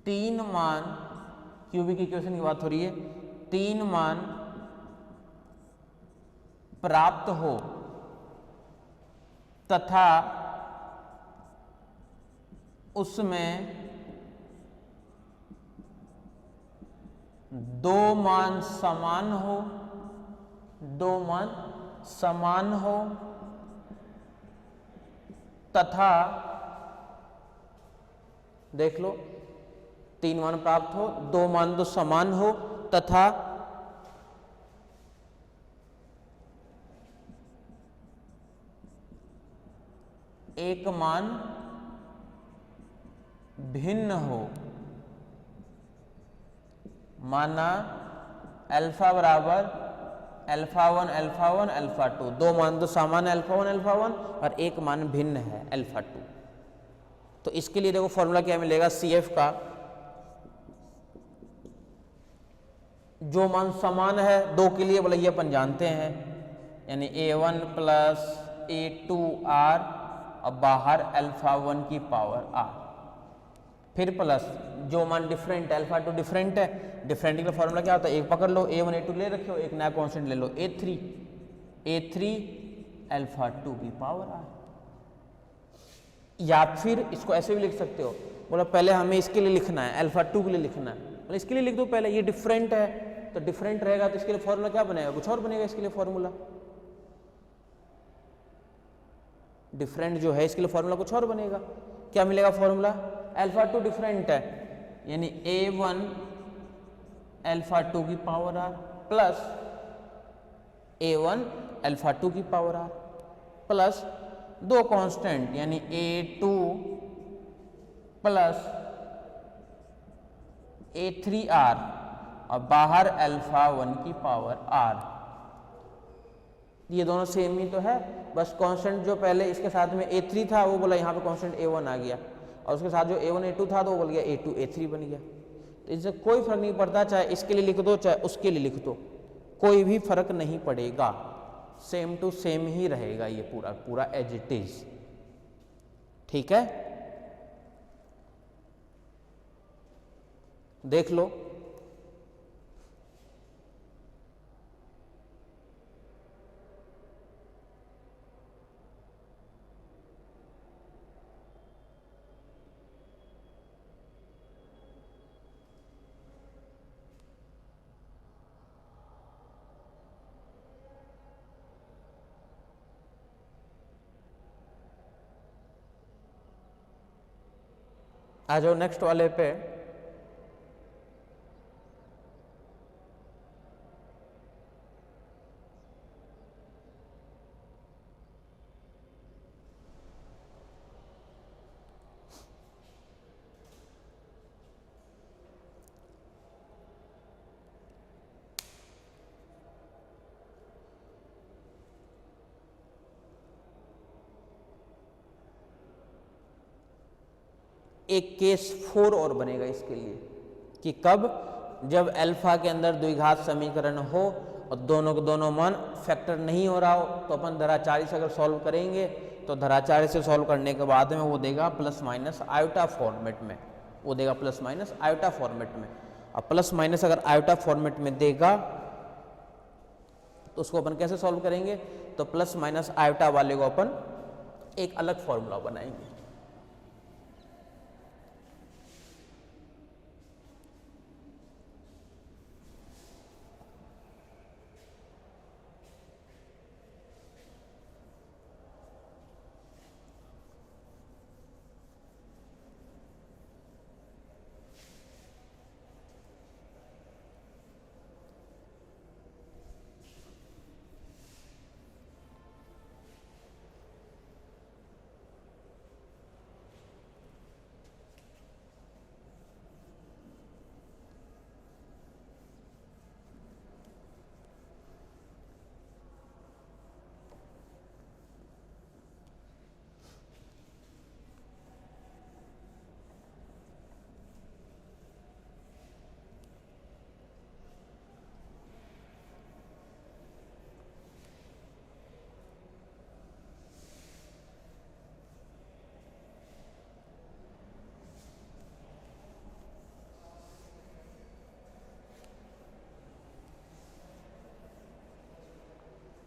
3 मान, क्यूबिक इक्वेशन की बात हो रही है, 3 मान प्राप्त हो तथा उसमें 2 मान समान हो, 2 मान समान हो तथा, देख लो 3 मान प्राप्त हो, 2 मान तो समान हो तथा एक मान भिन्न हो। माना अल्फा बराबर अल्फा 1 अल्फा 1 अल्फा 2, 2 मान तो समान है अल्फा 1 अल्फा 1 और एक मान भिन्न है अल्फा 2। तो इसके लिए देखो फॉर्मूला क्या मिलेगा, CF का जो मान समान है 2 के लिए बोला ये अपन जानते हैं, यानी A1 प्लस A2R और बाहर अल्फा 1 की पावर R, फिर प्लस जो मान डिफरेंट है अल्फा 2 डिफरेंट है, डिफरेंट का फॉर्मूला क्या होता है, एक पकड़ लो A1 A2 ले रखे हो, एक नया कांस्टेंट ले लो A3 अल्फा 2 की पावर R। या फिर इसको ऐसे भी लिख सकते हो, बोला पहले हमें इसके लिए लिखना है, अल्फा 2 के लिए लिखना है, बोला इसके लिए लिख दो पहले, ये डिफरेंट है तो डिफरेंट रहेगा तो इसके लिए फॉर्मूला क्या बनेगा, कुछ और बनेगा इसके लिए फॉर्मूला, डिफरेंट जो है इसके लिए फॉर्मूला कुछ और बनेगा। क्या मिलेगा फॉर्मूला, अल्फा 2 डिफरेंट है यानी A1 अल्फा 2 की power R plus A1 alpha 2 की पावर R प्लस 2 कांस्टेंट यानी A2 प्लस A3R और बाहर अल्फा 1 की पावर R। ये दोनों सेम ही तो है, बस कांस्टेंट जो पहले इसके साथ में A3 था वो बोला यहाँ पे कांस्टेंट A1 आ गया, और उसके साथ जो A1 A2 था तो वो बोल गया A2 A3 बन गया। तो इससे कोई फर्क नहीं पड़ता, चाहे इसके लिए लिख दो चाहे उसके लिए लिख दो, कोई भी फर्क नहीं पड़ेगा, सेम टू सेम ही रहेगा ये पूरा पूरा एज इट इज। ठीक है, देख लो आ जाओ नेक्स्ट वाले पे। एक केस 4 और बनेगा इसके लिए, कि कब, जब अल्फा के अंदर द्विघात समीकरण हो और दोनों के दोनों मान फैक्टर नहीं हो रहा हो, तो अपन धराचारी से अगर सॉल्व करेंगे तो धराचारी से सॉल्व करने के बाद में वो देगा प्लस माइनस आयोटा फॉर्मेट में, वो देगा प्लस माइनस आयोटा फॉर्मेट में। और प्लस माइनस अगर आयोटा फॉर्मेट में देगा तो उसको अपन कैसे सॉल्व करेंगे, तो प्लस माइनस आयोटा वाले को अपन एक अलग फॉर्मूला बनाएंगे।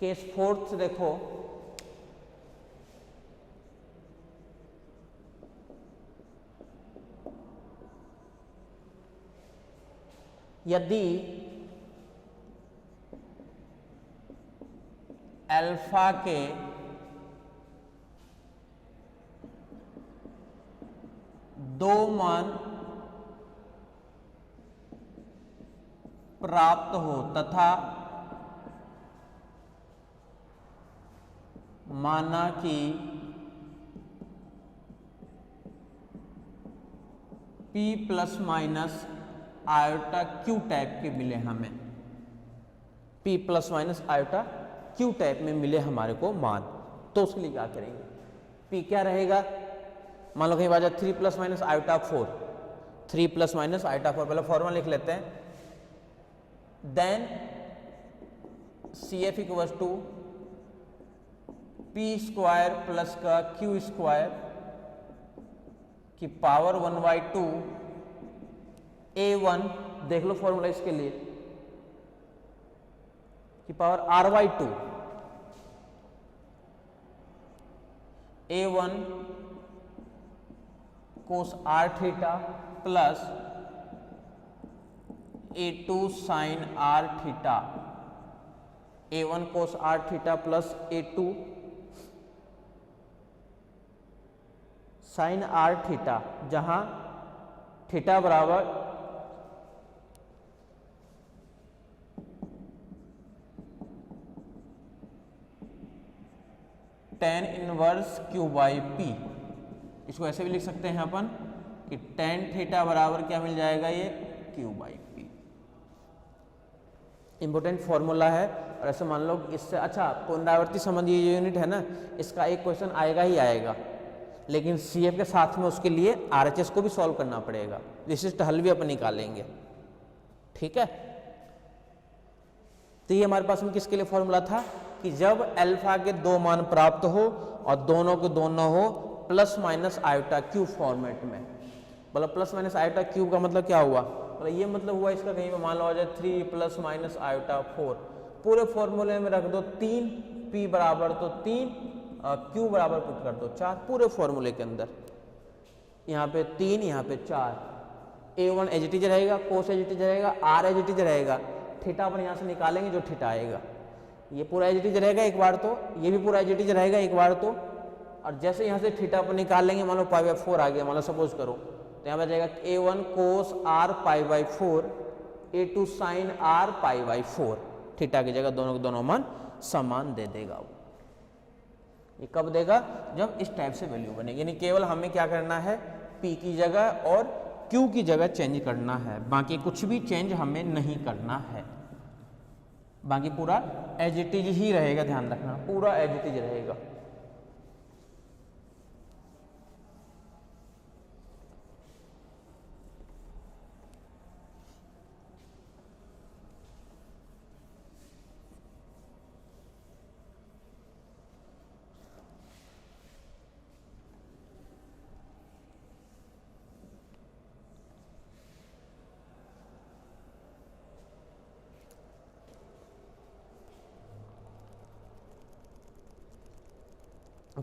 केस फोर्थ देखो, यदि अल्फा के दो मान प्राप्त हो तथा माना कि P plus minus iota Q type के मिले हमें, P plus minus iota Q type में मिले हमारे को मान, तो उसके लिए क्या करेंगे? P क्या रहेगा? मान लो कहीं बात 3 plus minus iota 4, 3 plus minus iota 4, पहले फॉर्मूला लिख लेते हैं। Then CF equals to P square plus का Q स्क्वायर की पावर 1/2 A1, देख लो फॉर्मूला इसके लिए, की power R/2 A1 cos R theta plus A2 sine R theta, A1 cos R theta plus A2 sine R theta, जहां theta बराबर tan inverse Q by P। इसको ऐसे भी लिख सकते हैं अपन कि tan थीटा बराबर क्या मिल जाएगा, ये Q by P। Important formula है। और ऐसे मान लो इससे, अच्छा पुनरावर्ती संबंध ये यूनिट है ना, इसका एक क्वेश्चन आएगा ही आएगा, लेकिन CF के साथ में उसके लिए RHS को भी सॉल्व करना पड़ेगा, विशिष्ट हल भी अपन निकालेंगे, ठीक है। तो ये हमारे पास में किसके लिए फॉर्मूला था कि जब अल्फा के दो मान प्राप्त हो और दोनों के दोनों हो plus minus iota cube format में। मतलब प्लस माइनस आयोटा क्यूब का मतलब क्या हुआ? मतलब ये मतलब हुआ इसका, कहीं पे मान लो आ जाए 3 प्लस माइनस आयोटा 4, पूरे फॉर्मूले में रख दो 3, P बराबर तो 3, Q बराबर पुट कर दो 4, पूरे फॉर्मूले के अंदर यहाँ पे 3, यहाँ पे 4, A1 एज इट इज रहेगा, कोस एज इट इज रहेगा, R एज इट इज रहेगा, थीटा अपन यहाँ से निकालेंगे जो थीटा आएगा, ये पूरा एज इट इज रहेगा एक बार तो, ये भी पूरा एज इट इज रहेगा एक बार तो, और जैसे यहाँ से थीटा अपन निकाल लेंगे, मान लो π/4 आ गया, मान लो सपोज करो, तो यहाँ पे जाएगा A1 cos R π/4, A2 sine R π/4, theta की जगह दोनों के दोनों मान समान दे देगा वो। ये कब देगा? जब इस टाइप से वैल्यू बनेगी, यानी केवल हमें क्या करना है, P की जगह और Q की जगह चेंज करना है, बाकी कुछ भी चेंज हमें नहीं करना है, बाकी पूरा एज इट इज ही रहेगा, ध्यान रखना पूरा एज इट इज रहेगा।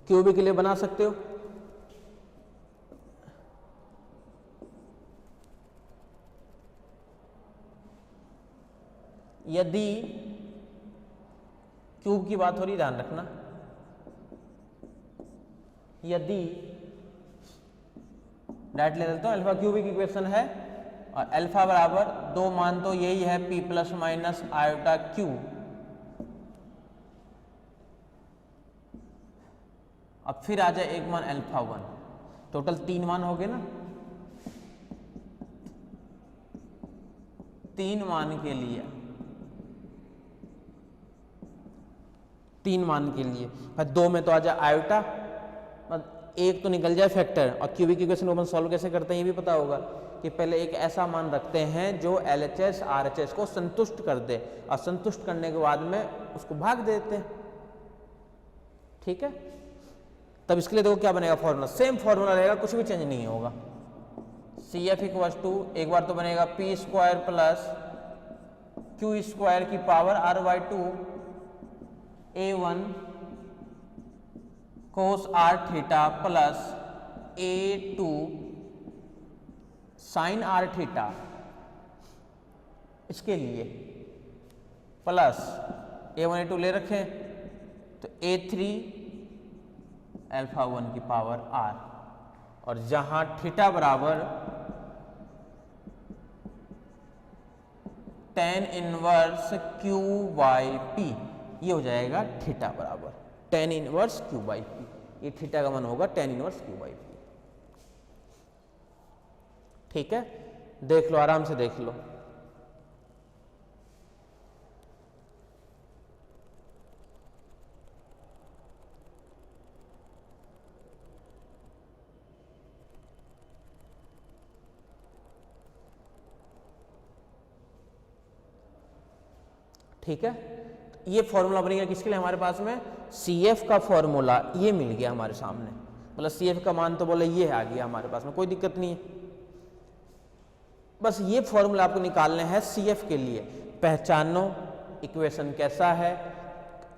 क्यूबिक के लिए बना सकते हो, यदि क्यूब की बात हो रही, ध्यान रखना, यदि डायरेक्ट ले लेता हूं, अल्फा क्यूबिक इक्वेशन है और अल्फा बराबर दो मान तो यही है P plus minus iota Q, अब फिर आ जाए एक मान अल्फा 1, टोटल 3 मान हो गए ना, 3 मान के लिए, 3 मान के लिए फिर 2 में तो आ जाए आयोटा, एक तो निकल जाए फैक्टर। और क्यूबिक इक्वेशन को अपन सॉल्व कैसे करते हैं ये भी पता होगा कि पहले एक ऐसा मान रखते हैं जो LHS RHS को संतुष्ट कर दे, और संतुष्ट करने के बाद में उसको भाग देते हैं, ठीक है। तब इसके लिए देखो क्या बनेगा, फॉर्मूला सेम फॉर्मूला रहेगा, कुछ भी चेंज नहीं होगा। CF इक्वल्स टू एक बार तो बनेगा P square plus Q square की power R/2 A1 cos r theta plus A2 sin r theta, इसके लिए प्लस A1 A2 ले रखें तो A3 अल्फा 1 की पावर r, और जहां थीटा बराबर tan inverse Q by P, ये हो जाएगा थीटा बराबर tan inverse Q by P, ये थीटा का मान होगा tan inverse Q by P। ठीक है, देख लो, आराम से देख लो। ठीक है, ये फॉर्मूला बन गया किसके लिए हमारे पास में, CF का फॉर्मूला ये मिल गया हमारे सामने, मतलब CF का मान तो बोले ये आ गया हमारे पास में, कोई दिक्कत नहीं है। बस ये फॉर्मूला आपको निकालने हैं CF के लिए। पहचानो इक्वेशन कैसा है,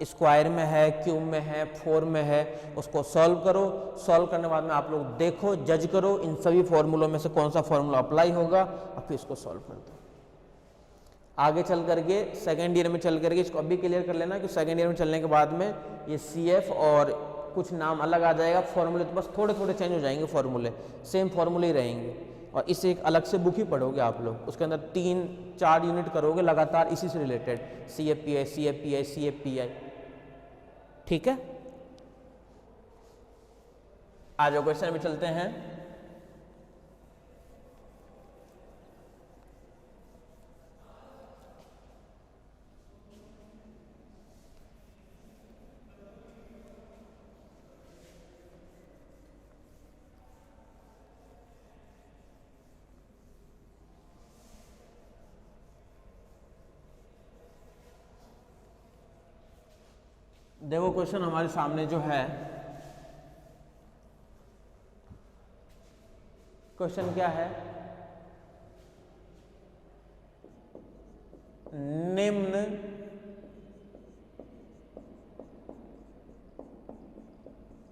स्क्वायर में है, क्यूब में है, 4 में है, उसको सॉल्व करो। सॉल्व करने के बाद में आप लोग देखो, जज करो इन सभी फॉर्मूलों में से कौन सा फॉर्मूला अप्लाई होगा, और फिर इसको सॉल्व कर दो। आगे चल करके सेकेंड ईयर में चल करके इसको अभी क्लियर कर लेना कि सेकेंड ईयर में चलने के बाद में ये CF और कुछ नाम अलग आ जाएगा, फॉर्मूले तो बस थोड़े थोड़े चेंज हो जाएंगे, फॉर्मूले सेम फॉर्मूले ही रहेंगे। और इससे एक अलग से बुक ही पढ़ोगे आप लोग, उसके अंदर 3-4 यूनिट करोगे लगातार इसी से रिलेटेड, CFPI CFPI CFPI। ठीक है, आज क्वेश्चन में चलते हैं। देखो क्वेश्चन हमारे सामने जो है, क्वेश्चन क्या है, निम्न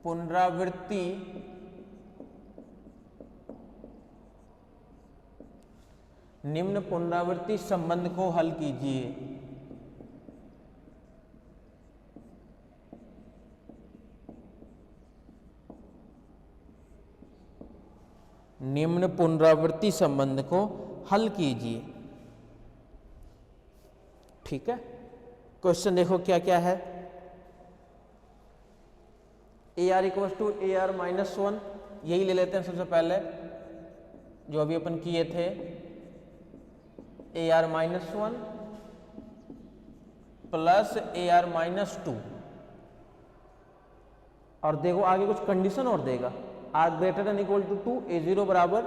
पुनरावृत्ति संबंध को हल कीजिए। निम्न पुनरावृत्ति संबंध को हल कीजिए। ठीक है, क्वेश्चन देखो क्या क्या है। AR equal to AR minus 1, यही ले लेते हैं सबसे पहले जो अभी अपन किए थे, AR minus 1 plus AR minus 2, और देखो आगे कुछ कंडीशन और देगा, R greater than equal to 2, A0 बराबर,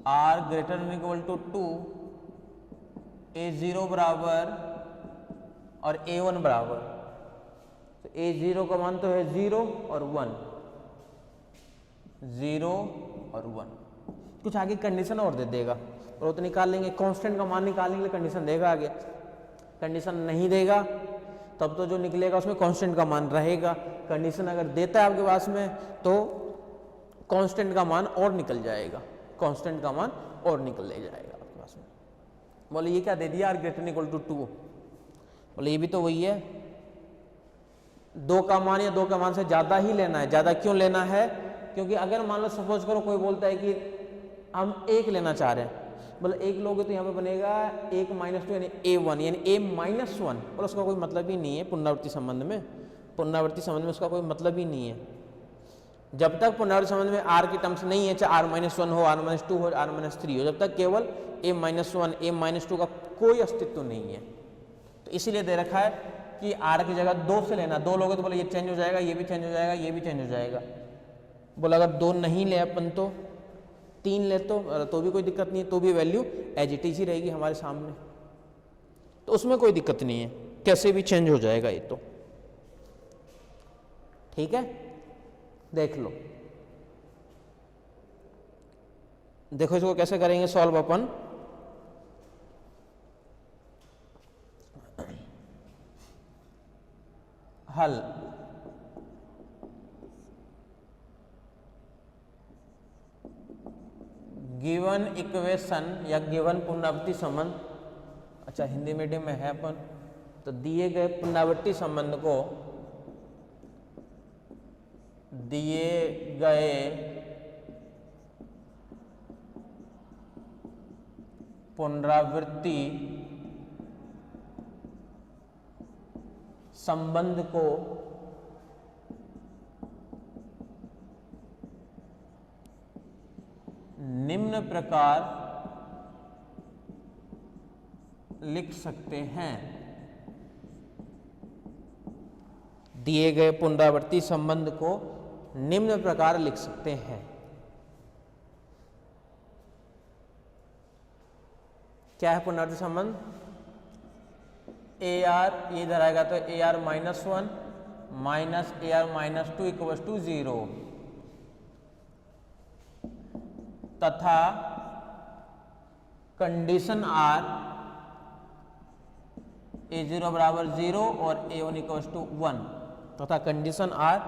R greater than equal to 2, A0 बराबर और A1 बराबर। तो A0 का मान तो है 0 और 1, 0 और 1। कुछ आगे कंडीशन और दे देगा, और वो तो निकाल लेंगे, कांस्टेंट का मान निकालने के लिए कंडीशन देगा आगे। कंडीशन नहीं देगा तब तो जो निकलेगा उसमें कांस्टेंट का मान रहेगा। कंडीशन अगर देता है आपके पास में तो कांस्टेंट का मान और निकल जाएगा, कांस्टेंट का मान और निकल ले जाएगा आपके पास में। बोले ये क्या दे दिया, R ग्रेटर इक्वल टू 2, बोले ये भी तो वही है, 2 का मान या 2 का मान से ज़्यादा ही लेना है। ज़्यादा क्यों लेना है, क्योंकि अगर मान लो सपोज करो कोई बोलता है कि हम 1 लेना चाह रहे हैं, बोले 1 लोगे तो यहाँ पे बनेगा 1 माइनस 2 यानी A1 यानी A माइनस 1, बोले उसका कोई मतलब ही नहीं है पुनरावृत्ति संबंध में। पुनरावृत्ति संबंध में उसका कोई मतलब ही नहीं है। जब तक पुनरावृत्ति संबंध में R की टर्म्स नहीं है, चाहे R माइनस 1 हो, R माइनस 2 हो, R माइनस 3 हो, जब तक केवल A माइनस 1 A माइनस 2 का कोई अस्तित्व नहीं है। तो इसीलिए दे रखा है कि R की जगह 2 से लेना, 2 लोगे तो बोले ये चेंज हो जाएगा, ये भी चेंज हो जाएगा, ये भी चेंज हो जाएगा। बोला अगर 2 नहीं ले अपन तो 3 ले तो भी कोई दिक्कत नहीं है, तो भी वैल्यू एज इट इज ही रहेगी हमारे सामने, तो उसमें कोई दिक्कत नहीं है, कैसे भी चेंज हो जाएगा ये तो। ठीक है, देख लो, देखो इसको कैसे करेंगे सॉल्व अपन। हल। गिवन इक्वेशन या गिवन पुनरावृत्ति संबंध, अच्छा हिंदी मीडियम में है अपन, तो दिए गए पुनरावृत्ति संबंध को दिए गए पुनरावृत्ति संबंध को निम्न प्रकार लिख सकते हैं। दिए गए पुनरावृत्ति संबंध को निम्न प्रकार लिख सकते हैं। क्या है पुनरावृत्ति संबंध? ए आर ये इधर आएगा तो A R -1 minus A R -2 equal to 0 तथा कंडीशन आर A0 बराबर 0 और A1 इक्वल टू 1 तथा कंडीशन आर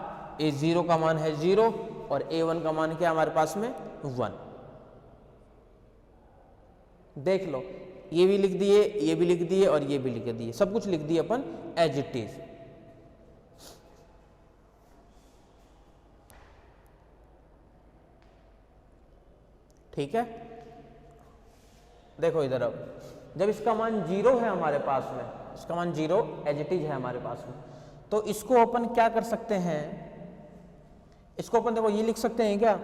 A0 का मान है 0 और A1 का मान क्या हमारे पास में 1। देख लो, ये भी लिख दिए, ये भी लिख दिए और ये भी लिख दिए, सब कुछ लिख दिए अपन एज इट इज। ठीक है, देखो इधर, अब जब इसका मान 0 है हमारे पास में, इसका मान 0 एज इट इज है हमारे पास में, तो इसको अपन क्या कर सकते हैं, इसको अपन देखो ये लिख सकते हैं क्या,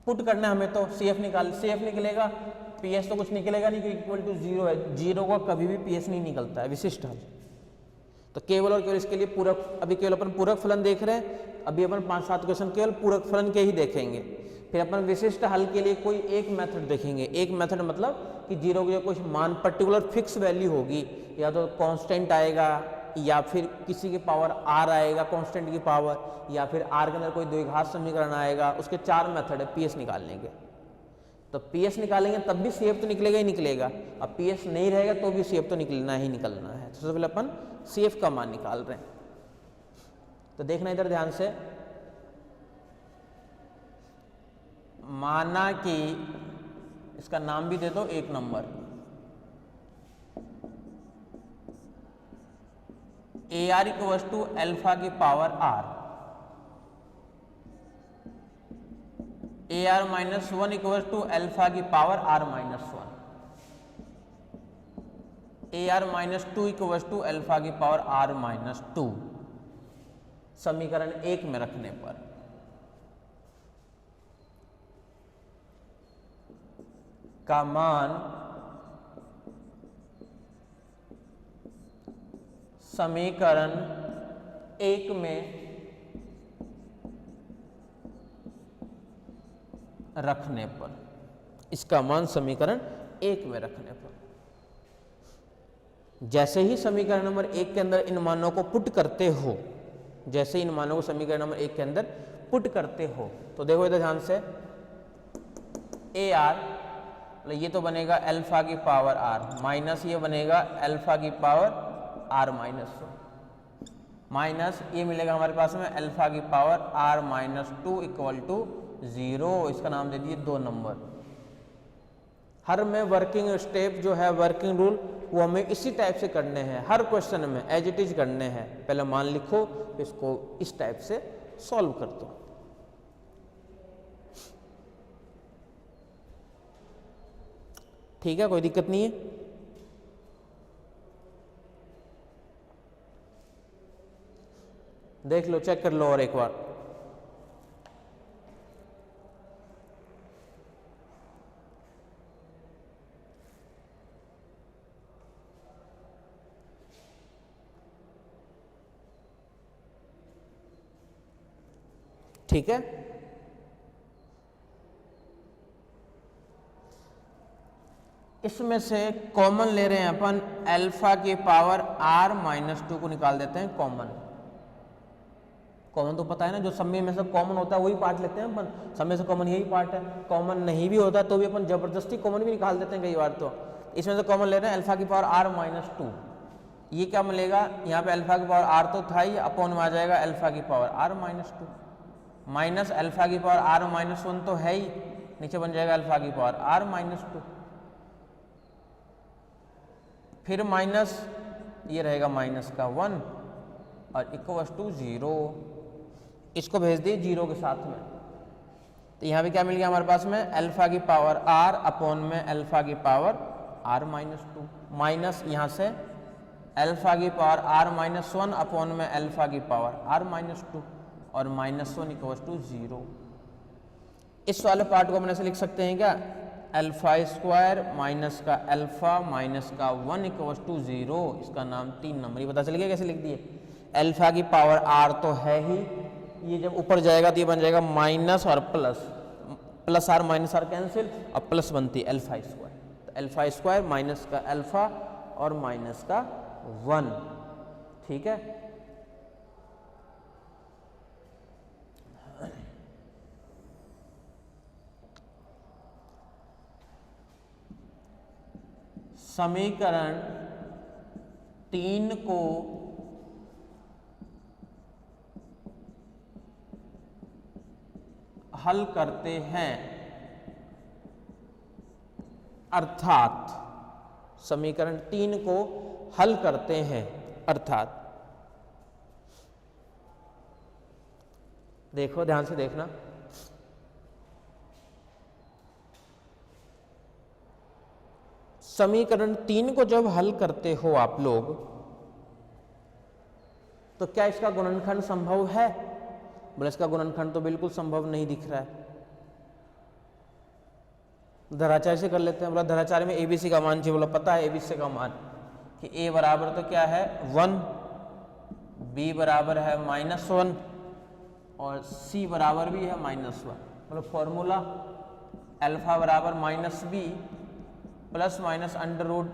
पुट करना है हमें, तो CF निकाल, CF निकलेगा, PS तो कुछ निकलेगा नहीं क्योंकि इक्वल टू 0 है, 0 का कभी भी PS नहीं निकलता है, विशिष्ट हल। तो केवल और केवल इसके लिए पूरक, अभी केवल अपन पूरक फलन देख रहे हैं, अभी अपन 5-7 क्वेश्चन केवल पूरक फलन के ही देखेंगे, फिर अपन विशिष्ट हल के लिए कोई एक मेथड देखेंगे। एक मेथड मतलब कि 0 की जो कुछ मान पर्टिकुलर फिक्स वैल्यू होगी, या तो कांस्टेंट आएगा या फिर किसी के पावर r आएगा कांस्टेंट की पावर, या फिर r के अंदर कोई द्विघात समीकरण आएगा, उसके 4 मेथड है PS निकालने के। तो PS निकालेंगे तब भी CF तो निकलेगा ही निकलेगा, अब PS नहीं रहेगा तो भी CF तो निकलना ही निकलना है। तो सबसे पहले अपन CF का मान निकाल रहे हैं, तो देखना इधर ध्यान से, माना कि इसका नाम भी दे दो 1 number, AR equal to alpha की power R, AR -1 equal to alpha की power R -1, AR -2 equal to alpha की पावर R -2, समीकरण 1 में रखने पर का मान समीकरण 1 में रखने पर, इसका मान समीकरण 1 में रखने पर, जैसे ही समीकरण नंबर 1 के अंदर इन मानों को पुट करते हो, जैसे इन मानों को समीकरण नंबर 1 के अंदर पुट करते हो, तो देखो इधर ध्यान से, AR ये तो बनेगा अल्फा की पावर R माइनस ये बनेगा अल्फा की पावर R माइनस ये मिलेगा हमारे पास में अल्फा की पावर R -2 इक्वल टू 0, इसका नाम दे दिए 2 नंबर। हर में वर्किंग स्टेप जो है, वर्किंग रूल, वो हमें इसी टाइप से करने हैं, हर क्वेश्चन में एज इट इज करने हैं। पहले मान लिखो, इसको इस टाइप से सॉल्व कर दो। ठीक है, कोई दिक्कत नहीं है। देख लो, चेक कर लो और एक बार। ठीक है, इसमें से कॉमन ले रहे हैं अपन, अल्फा की पावर R -2 को निकाल देते हैं कॉमन। कॉमन तो पता है ना, जो सब में सब कॉमन होता है वही पार्ट लेते हैं अपन, सब में से कॉमन यही पार्ट है। कॉमन नहीं भी होता तो भी अपन जबरदस्ती कॉमन भी निकाल देते हैं कई बार। तो इसमें से कॉमन ले रहे हैं अल्फा की पावर R -2, ये क्या मिलेगा, यहाँ पे अल्फा की पावर आर तो था ही, अपॉन में आ जाएगा अल्फा की power R minus 2 minus alpha की पावर आर माइनस 1 तो है ही, नीचे बन जाएगा अल्फा की पावर आर माइनस 2, फिर माइनस ये रहेगा माइनस का 1 और इक्वल्स टू 0, इसको भेज दिए 0 के साथ में। तो यहाँ पे क्या मिल गया हमारे पास में, अल्फा की पावर आर अपॉन में अल्फा की पावर आर माइनस 2 माइनस यहाँ से अल्फा की पावर आर माइनस 1 अपॉन में अल्फा की पावर आर माइनस 2 और माइनस 1 इक्वल्स टू 0। इस वाले पार्ट को हम ऐसे लिख सकते हैं क्या, अल्फा स्क्वायर माइनस का अल्फा माइनस का 1 इक्वल्स टू 0, इसका नाम 3 नंबर। ये पता चल गया कैसे लिख दिए, अल्फा की पावर आर तो है ही, ये जब ऊपर जाएगा तो ये बन जाएगा माइनस और plus, plus R minus R cancel और प्लस बनती है अल्फा स्क्वायर, तो अल्फा स्क्वायर माइनस का अल्फा और माइनस का 1, ठीक है। समीकरण 3 को हल करते हैं, अर्थात समीकरण 3 को हल करते हैं अर्थात, देखो ध्यान से देखना, समीकरण 3 को जब हल करते हो आप लोग तो क्या इसका गुणनखंड संभव है, बोले इसका गुणनखंड तो बिल्कुल संभव नहीं दिख रहा है। धराचार्य से कर लेते हैं, बोला धराचार्य में एबीसी का मान चाहिए, बोला पता है एबीसी का मान कि ए बराबर तो क्या है 1, बी बराबर है -1 और सी बराबर भी है -1, मतलब फॉर्मूला अल्फा बराबर -b plus minus under root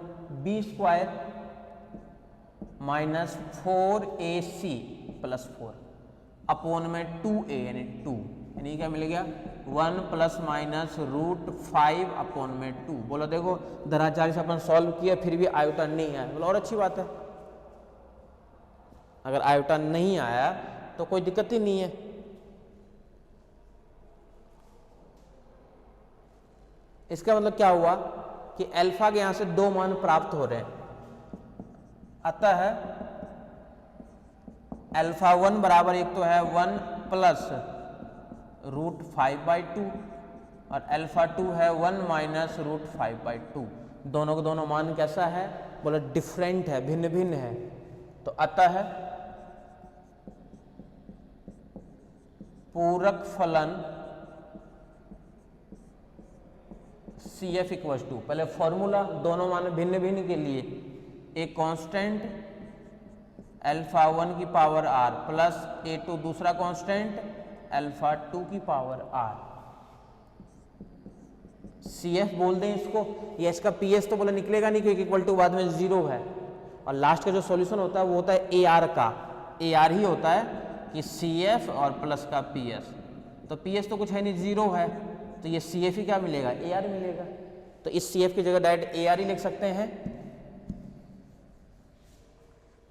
B square minus 4ac plus 4 upon में 2a यानी 2, यानी क्या मिलेगा 1 प्लस माइनस रूट 5 अपॉन में 2। बोलो देखो धराचार्य से अपन सॉल्व किया फिर भी आयोटा नहीं आया, बोलो और अच्छी बात है, अगर आयोटा नहीं आया तो कोई दिक्कत ही नहीं है। इसका मतलब क्या हुआ कि अल्फा के यहां से 2 मान प्राप्त हो रहे हैं, अतः अल्फा 1 बराबर एक तो है 1 प्लस रूट 5/2 और अल्फा 2 है 1 माइनस रूट 5/2, दोनों के दोनों मान कैसा है, बोले डिफरेंट है, भिन्न भिन्न है, तो अतः पूरक फलन CF इक्वल टू, पहले फॉर्मूला दोनों मान भिन्न भिन्न के लिए एक कांस्टेंट अल्फा 1 की पावर r प्लस a2 दूसरा कांस्टेंट अल्फा 2 की पावर r, CF बोल दें इसको, या इसका PS तो बोले निकलेगा नहीं क्योंकि इक्वल टू बाद में 0 है, और लास्ट का जो सॉल्यूशन होता है वो होता है AR का, AR ही होता है कि CF और प्लस का PS, तो PS तो कुछ है नहीं 0 है, तो ये CF ही क्या मिलेगा AR मिलेगा, तो इस CF की जगह डायरेक्ट AR ही लिख सकते हैं।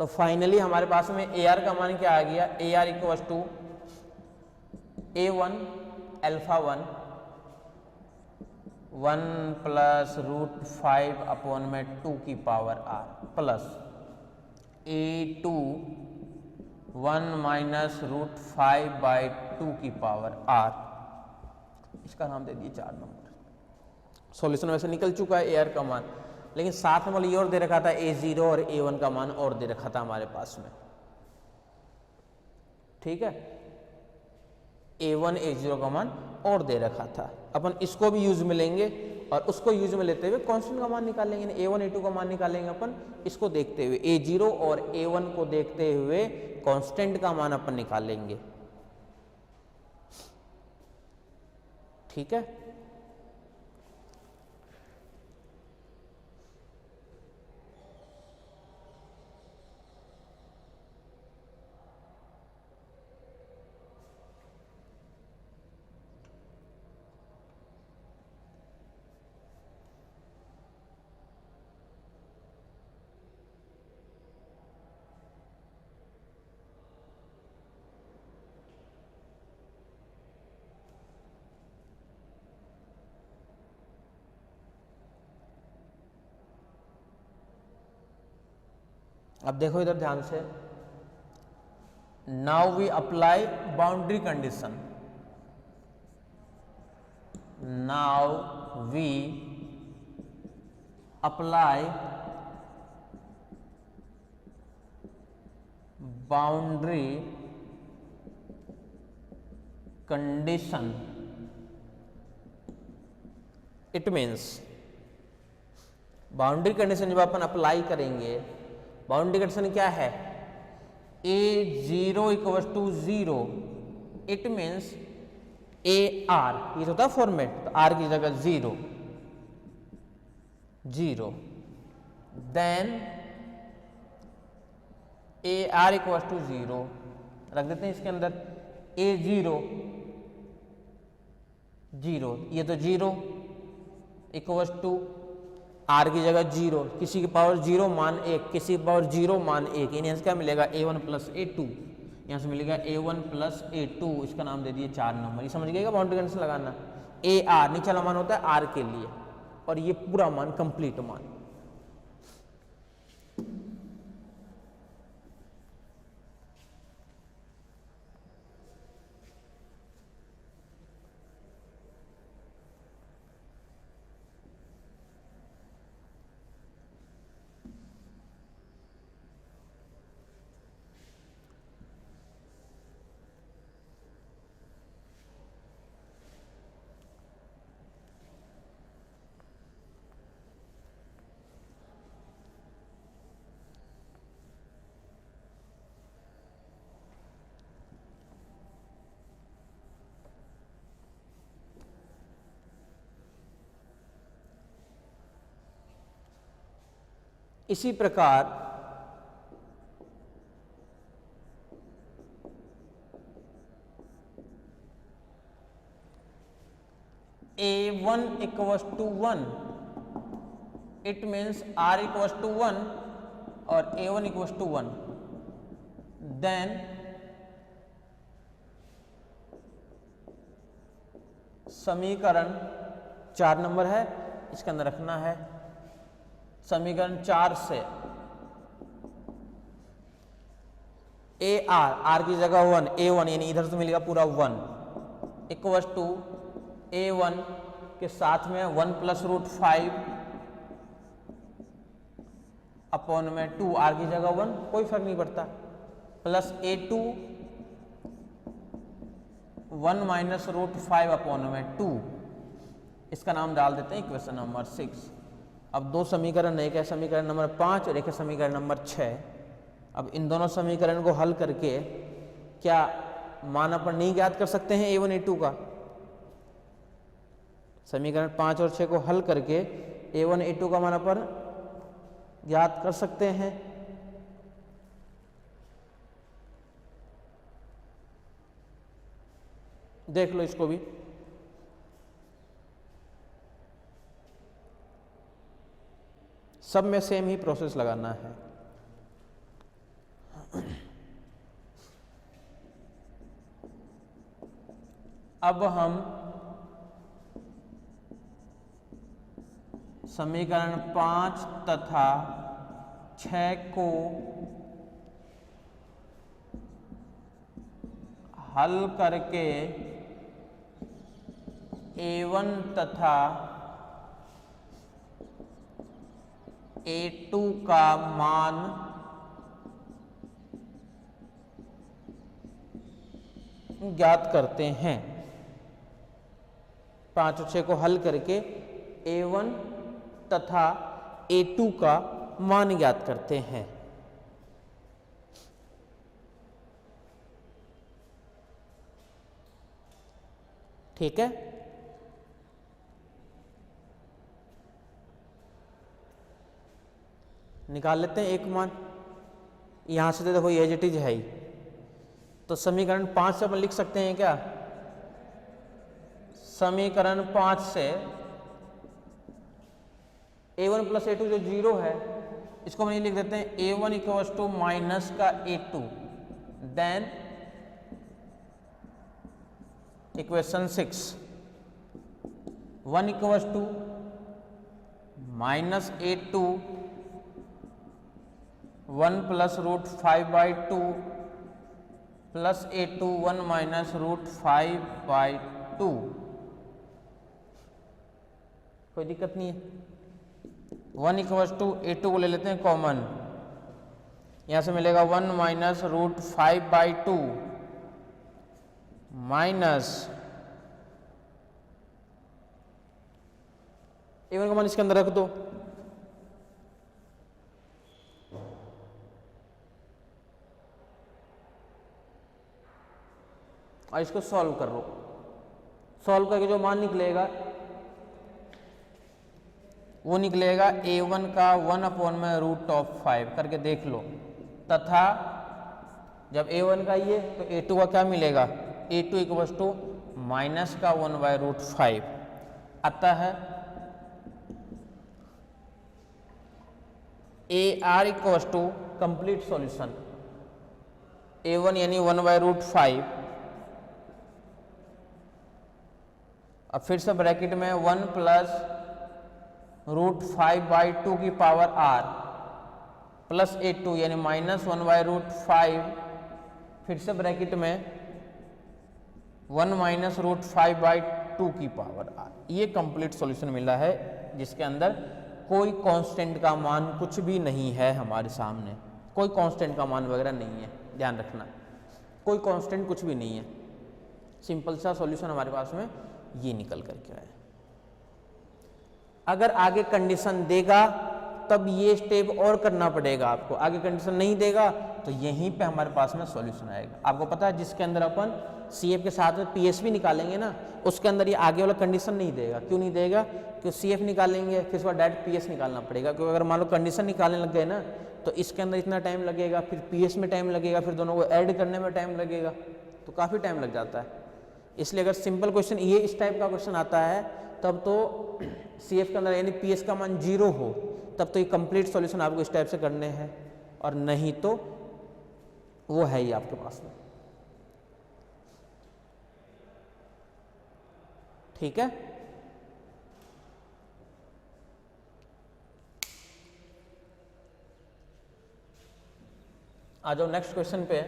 तो फाइनली हमारे पास में AR का मान क्या आ गया, AR equal to A1 alpha 1 plus root 5 upon में 2 की power r plus A2 1 minus root 5/2 की पावर r, इसका नाम दे दिए 4 नंबर। सॉल्यूशन वैसे निकल चुका है AR का मान, लेकिन साथ में ये और दे रखा था A0 और A1 का मान और दे रखा था हमारे पास में, ठीक है, A1 A0 का मान और दे रखा था, अपन इसको भी यूज में लेंगे और उसको यूज में लेते हुए कांस्टेंट का मान निकालेंगे, A1 A2 का मान निकालेंगे अपन इसको देखते हुए, A0 और A1 को देखते हुए कांस्टेंट का मान अपन निकालेंगे, ठीक है। अब देखो इधर ध्यान से, now we apply boundary condition, now we apply boundary condition. It means boundary condition जब अपन अप्लाई करेंगे, बाउंड्री कंडीशन क्या है, A0 equals to 0, it means AR, ये होता है फॉर्मेट, तो R की जगह 0 0, देन AR इक्वल्स टू 0 रख देते हैं इसके अंदर, A0 0, ये तो 0 इक्वल्स टू R की जगह 0, किसी की पावर 0 मान 1, किसी की पावर 0 मान 1, यहाँ से क्या मिलेगा A1 प्लस A2, यहाँ से मिलेगा A1 प्लस A2, इसका नाम दे दिए 4 नंबर। ये समझ गए बाउंड्री कंडीशन लगाना। AR नीचे मान होता है R के लिए, और ये पूरा मान कंप्लीट मान। इसी प्रकार A1 equals to 1, it means R equals to 1 और A1 इक्वल्स टू 1, देन समीकरण 4 नंबर है, इसके अंदर रखना है। समीकरण 4 से AR, R की जगह 1, A1 यानी इधर से मिलेगा पूरा 1 इक्वल्स टू A1 के साथ में 1 प्लस रूट 5 अपॉन में 2, R की जगह 1 कोई फर्क नहीं पड़ता, plus A2 1 minus root 5 upon में 2, इसका नाम डाल देते हैं इक्वेशन नंबर 6। अब दो समीकरण, एक है समीकरण नंबर 5 और एक है समीकरण नंबर 6। अब इन दोनों समीकरण को हल करके क्या मान अपन नहीं ज्ञात कर सकते हैं A1 A2 का? समीकरण 5 और 6 को हल करके A1 A2 का मान अपन ज्ञात कर सकते हैं। देख लो इसको भी, सब में सेम ही प्रोसेस लगाना है। अब हम समीकरण 5 तथा 6 को हल करके A1 तथा A2 का मान ज्ञात करते हैं। 5 और 6 को हल करके A1 तथा A2 का मान ज्ञात करते हैं। ठीक है, निकाल लेते हैं एक मान। यहां से तो देखो एज इट इज है ही, तो समीकरण 5 से अपन लिख सकते हैं क्या? समीकरण 5 से A1 प्लस A2 जो 0 है, इसको हम ये लिख देते हैं A1 इक्वल्स टू माइनस का A2, then equation 6 1 equals to minus A2 1 plus root 5/2 plus A2 1 minus root 5/2। कोई दिक्कत नहीं है। 1 इक्वल्स टू A2 को ले लेते हैं कॉमन, यहां से मिलेगा 1 माइनस रूट 5/2 माइनस A1 का मान इसके अंदर रख दो, और इसको सॉल्व कर लो। सॉल्व करके जो मान निकलेगा वो निकलेगा A1 का 1/√5 करके देख लो, तथा जब A1 का ये तो A2 का क्या मिलेगा, A2 इक्वल्स टू माइनस का 1/√5 आता है। AR equals to complete solution, A1 यानी 1/√5, अब फिर से ब्रैकेट में 1 प्लस रूट 5/2 की पावर R प्लस A2 यानी माइनस 1/√5, फिर से ब्रैकेट में 1 माइनस रूट 5/2 की पावर R। ये कंप्लीट सॉल्यूशन मिला है जिसके अंदर कोई कांस्टेंट का मान कुछ भी नहीं है हमारे सामने, कोई कांस्टेंट का मान वगैरह नहीं है, ध्यान रखना, कोई कांस्टेंट कुछ भी नहीं है। सिंपल सा सॉल्यूशन हमारे पास में ये निकल करके आया। अगर आगे कंडीशन देगा तब ये स्टेप और करना पड़ेगा आपको, आगे कंडीशन नहीं देगा तो यहीं पे हमारे पास में सॉल्यूशन आएगा। आपको पता है जिसके अंदर अपन CF के साथ में PS भी निकालेंगे ना, उसके अंदर ये आगे वाला कंडीशन नहीं देगा। क्यों नहीं देगा? क्योंकि CF निकालेंगे फिर उसके बाद डायरेक्ट PS निकालना पड़ेगा, क्योंकि अगर मान लो कंडीशन निकालने लग गए ना तो इसके अंदर इतना टाइम लगेगा, फिर PS में टाइम लगेगा, फिर दोनों को ऐड करने में टाइम लगेगा, तो काफ़ी टाइम लग जाता है। इसलिए अगर सिंपल क्वेश्चन ये इस टाइप का क्वेश्चन आता है तब तो CF के अंदर यानी PS का मान 0 हो तब तो ये कंप्लीट सॉल्यूशन आपको इस टाइप से करने हैं, और नहीं तो वो है ही आपके पास में। ठीक है, आ जाओ नेक्स्ट क्वेश्चन पे।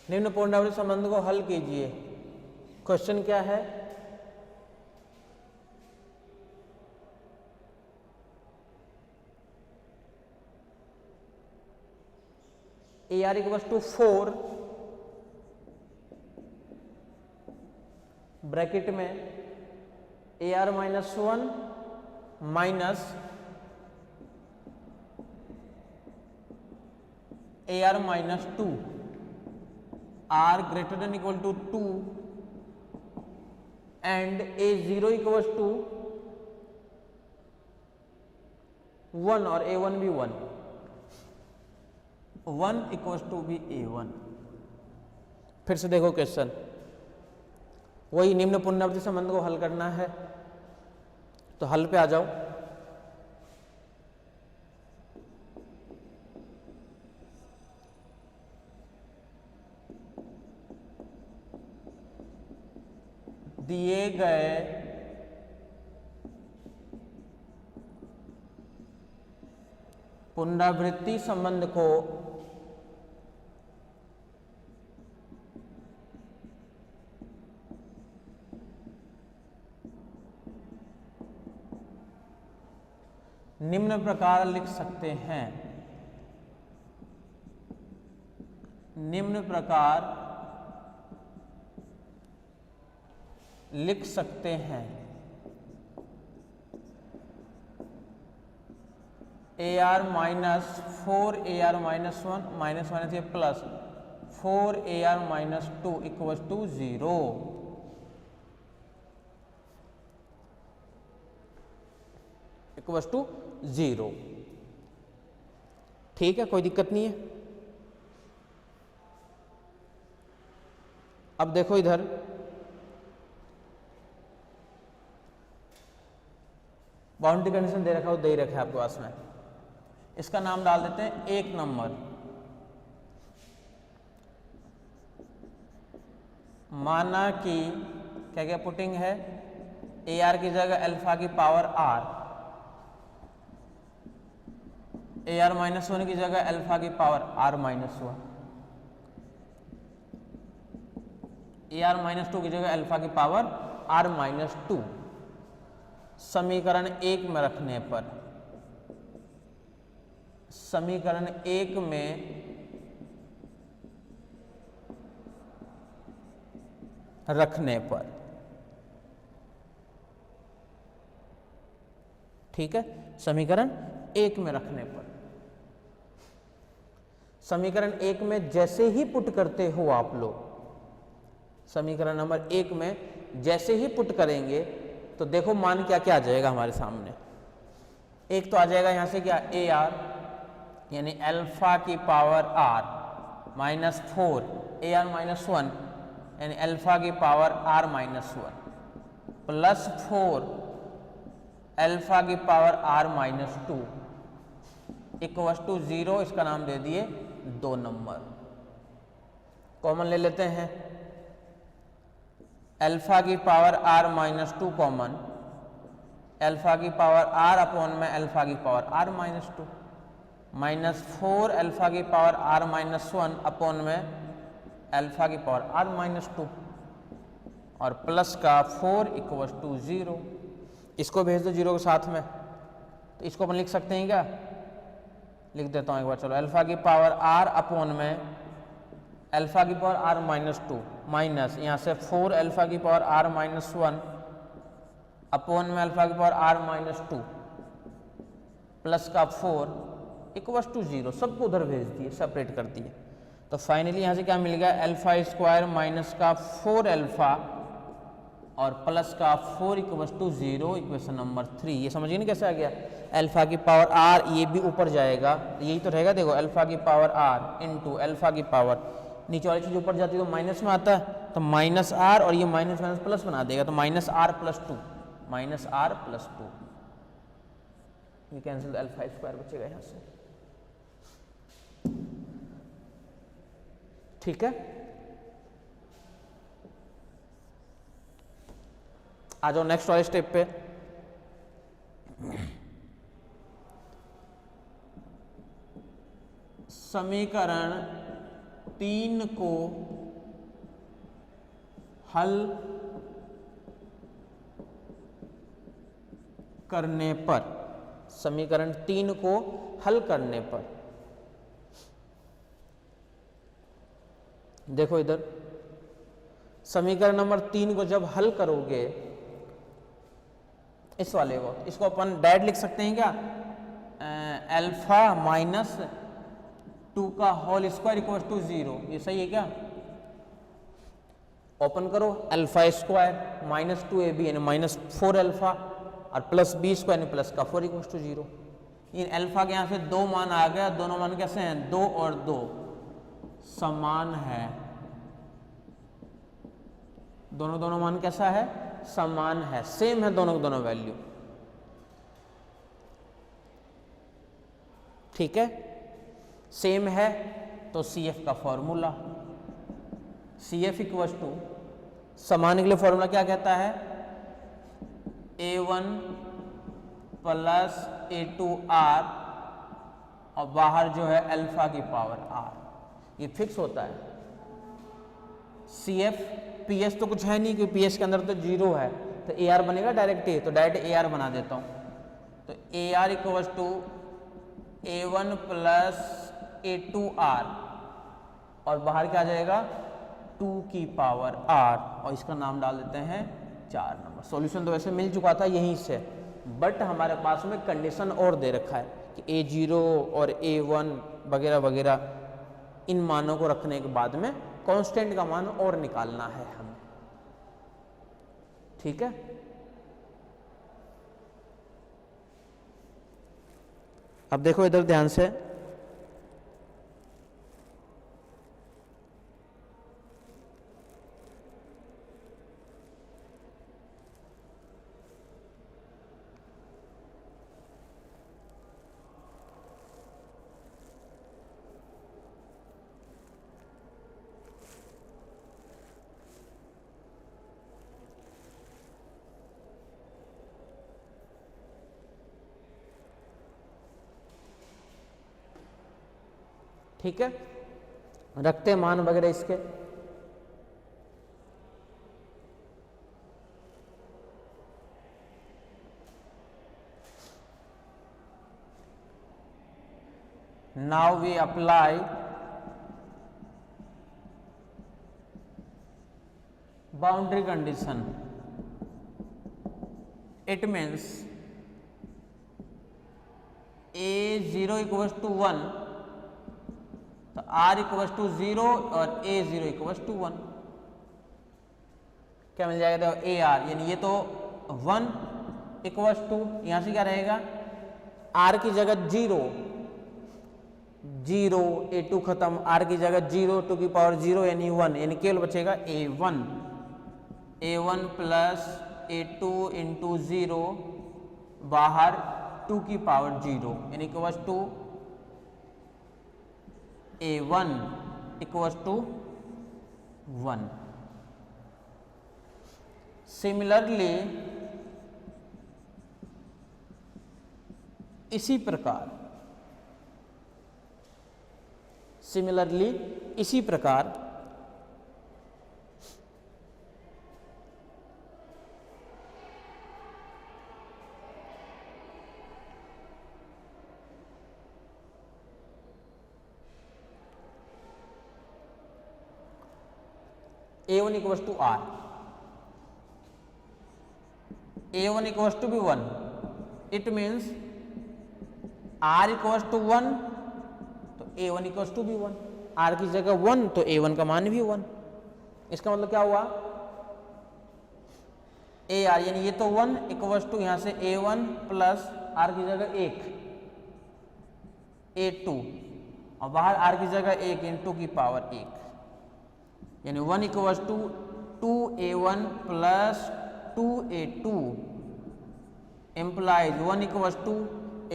निम्न पुनरावृत्त संबंध को हल कीजिए। क्वेश्चन क्या है? AR इक्वल्स टू 4 ब्रैकेट में AR -1 minus AR -2, R greater than equal to 2 and A0 equals to 1 और A1 भी 1 इक्वल्स टू भी A1। फिर से देखो क्वेश्चन, वही निम्न पुनरावृत्ति संबंध को हल करना है, तो हल पे आ जाओ। दिए गए पुनरावृत्ति संबंध को निम्न प्रकार लिख सकते हैं, निम्न प्रकार लिख सकते हैं। AR minus 4AR minus 1 minus minus ये plus 4AR minus 2 equal to 0। Equal to 0। ठीक है, कोई दिक्कत नहीं है। अब देखो इधर बाउंड्री कंडीशन दे रखा हो, दे ही रखा है आपके पास में। इसका नाम डाल देते हैं 1 नंबर। माना कि क्या क्या पुटिंग है, AR की जगह अल्फा की पावर R, AR माइनस 1 की जगह अल्फा की power R minus 1, AR minus 2 की जगह अल्फा की पावर R माइनस 2। समीकरण 1 में रखने पर, समीकरण 1 में रखने पर, ठीक है, समीकरण 1 में रखने पर, समीकरण 1 में जैसे ही पुट करते हो आप लोग, समीकरण नंबर 1 में जैसे ही पुट करेंगे तो देखो मान क्या क्या आ जाएगा हमारे सामने। एक तो आ जाएगा यहां से क्या, AR यानी अल्फा की power R minus 4 AR minus 1 यानी अल्फा की power R minus 1 plus 4 alpha की power R minus 2 equal to 0। इसका नाम दे दिए 2 नंबर। कॉमन ले लेते हैं, अल्फा की power R minus 2 common, alpha की पावर R अपॉन में अल्फा की power R minus 2 minus 4 alpha की पावर R माइनस 1 अपॉन में अल्फा की पावर R माइनस 2 और प्लस का 4 इक्वल टू 0। इसको भेज दो 0 के साथ में, तो इसको अपन लिख सकते हैं क्या, लिख देता हूं एक बार, चलो। अल्फा की पावर R अपॉन में अल्फा की पावर R माइनस 2 माइनस यहाँ से 4 अल्फा की पावर R माइनस 1 अपॉन में अल्फा की पावर R माइनस 2 प्लस का 4 इक्वल टू 0। सबको उधर भेज दिए, सेपरेट कर दिए। तो फाइनली यहाँ से क्या मिल गया, अल्फा स्क्वायर माइनस का 4 अल्फा और प्लस का 4 इक्वल टू 0। Equation number 3। ये समझिए ना कैसे आ गया, अल्फा की पावर R ये भी ऊपर जाएगा, यही तो रहेगा। देखो अल्फा की पावर R इंटू अल्फा की पावर, नीचे वाली चीज ऊपर जाती है तो माइनस में आता है, तो माइनस R और ये माइनस माइनस प्लस बना देगा, तो minus R plus 2, minus R plus 2। ये कैंसिल, अल्फा स्क्वायर बचेगा यहाँ से। ठीक है, आ जाओ नेक्स्ट वाले स्टेप पे। समीकरण 3 को हल करने पर, समीकरण 3 को हल करने पर देखो इधर, समीकरण नंबर 3 को जब हल करोगे, इस वाले को, इसको अपन डायरेक्ट लिख सकते हैं क्या, अल्फा माइनस 2 का होल स्क्वायर इक्वल टू 0। ये सही है क्या, ओपन करो, अल्फा स्क्वायर माइनस 2ab यानी माइनस 4 अल्फा और प्लस बी स्क्वायर यानी प्लस का 4 इक्वल टू 0। इन अल्फा के यहाँ से दो मान आ गया, दोनों मान कैसे हैं, 2 और 2 समान है, दोनों मान कैसा है, समान है, सेम है दोनों वैल्यू। ठीक है, सेम है तो CF का फॉर्मूला, CF इक्वल टू समान के लिए फॉर्मूला क्या कहता है, A1 प्लस A2R और बाहर जो है अल्फा की पावर R, ये फिक्स होता है। CF PS तो कुछ है नहीं क्योंकि PS के अंदर तो 0 है, तो AR बनेगा डायरेक्ट ही, तो डायरेक्ट AR बना देता हूं, तो AR equal to A1 plus A2R और बाहर क्या आ जाएगा 2 की पावर R और इसका नाम डाल देते हैं 4 नंबर। सॉल्यूशन तो वैसे मिल चुका था यहीं से, बट हमारे पास में कंडीशन और दे रखा है कि A0 और A1 वगैरह वगैरह इन मानों को रखने के बाद में कांस्टेंट का मान और निकालना है हमें। ठीक है, अब देखो इधर ध्यान से, ठीक है, रखते मान वगैरह इसके। Now we apply boundary condition, it means A0 equals to 1 तो R इक्वल्स टू 0 और A0 इक्वल्स टू 1, क्या मिल जाएगा, देखो AR यानी ये तो 1 इक्वल्स टू, यहां से क्या रहेगा R की जगह 0 A2 खत्म, R की जगह 0 2 की पावर 0 यानी 1, यानी केवल बचेगा A1 प्लस A2 इंटू 0 बाहर 2 की पावर 0 यानी equals to A1 equals to 1। Similarly इसी प्रकार A1 equals to R, A1 equals to भी 1, it means R equals to 1 तो A1 इक्वल्स टू भी 1, R की जगह 1 तो A1 का मान भी 1। इसका मतलब क्या हुआ, AR यानी ये तो 1 इक्वल्स टू यहां से A1 प्लस R की जगह 1 A2 और बाहर R की जगह 1 इंटू की पावर 1 यानी 1 equals to 2A1 plus 2A2 implies 1 equals to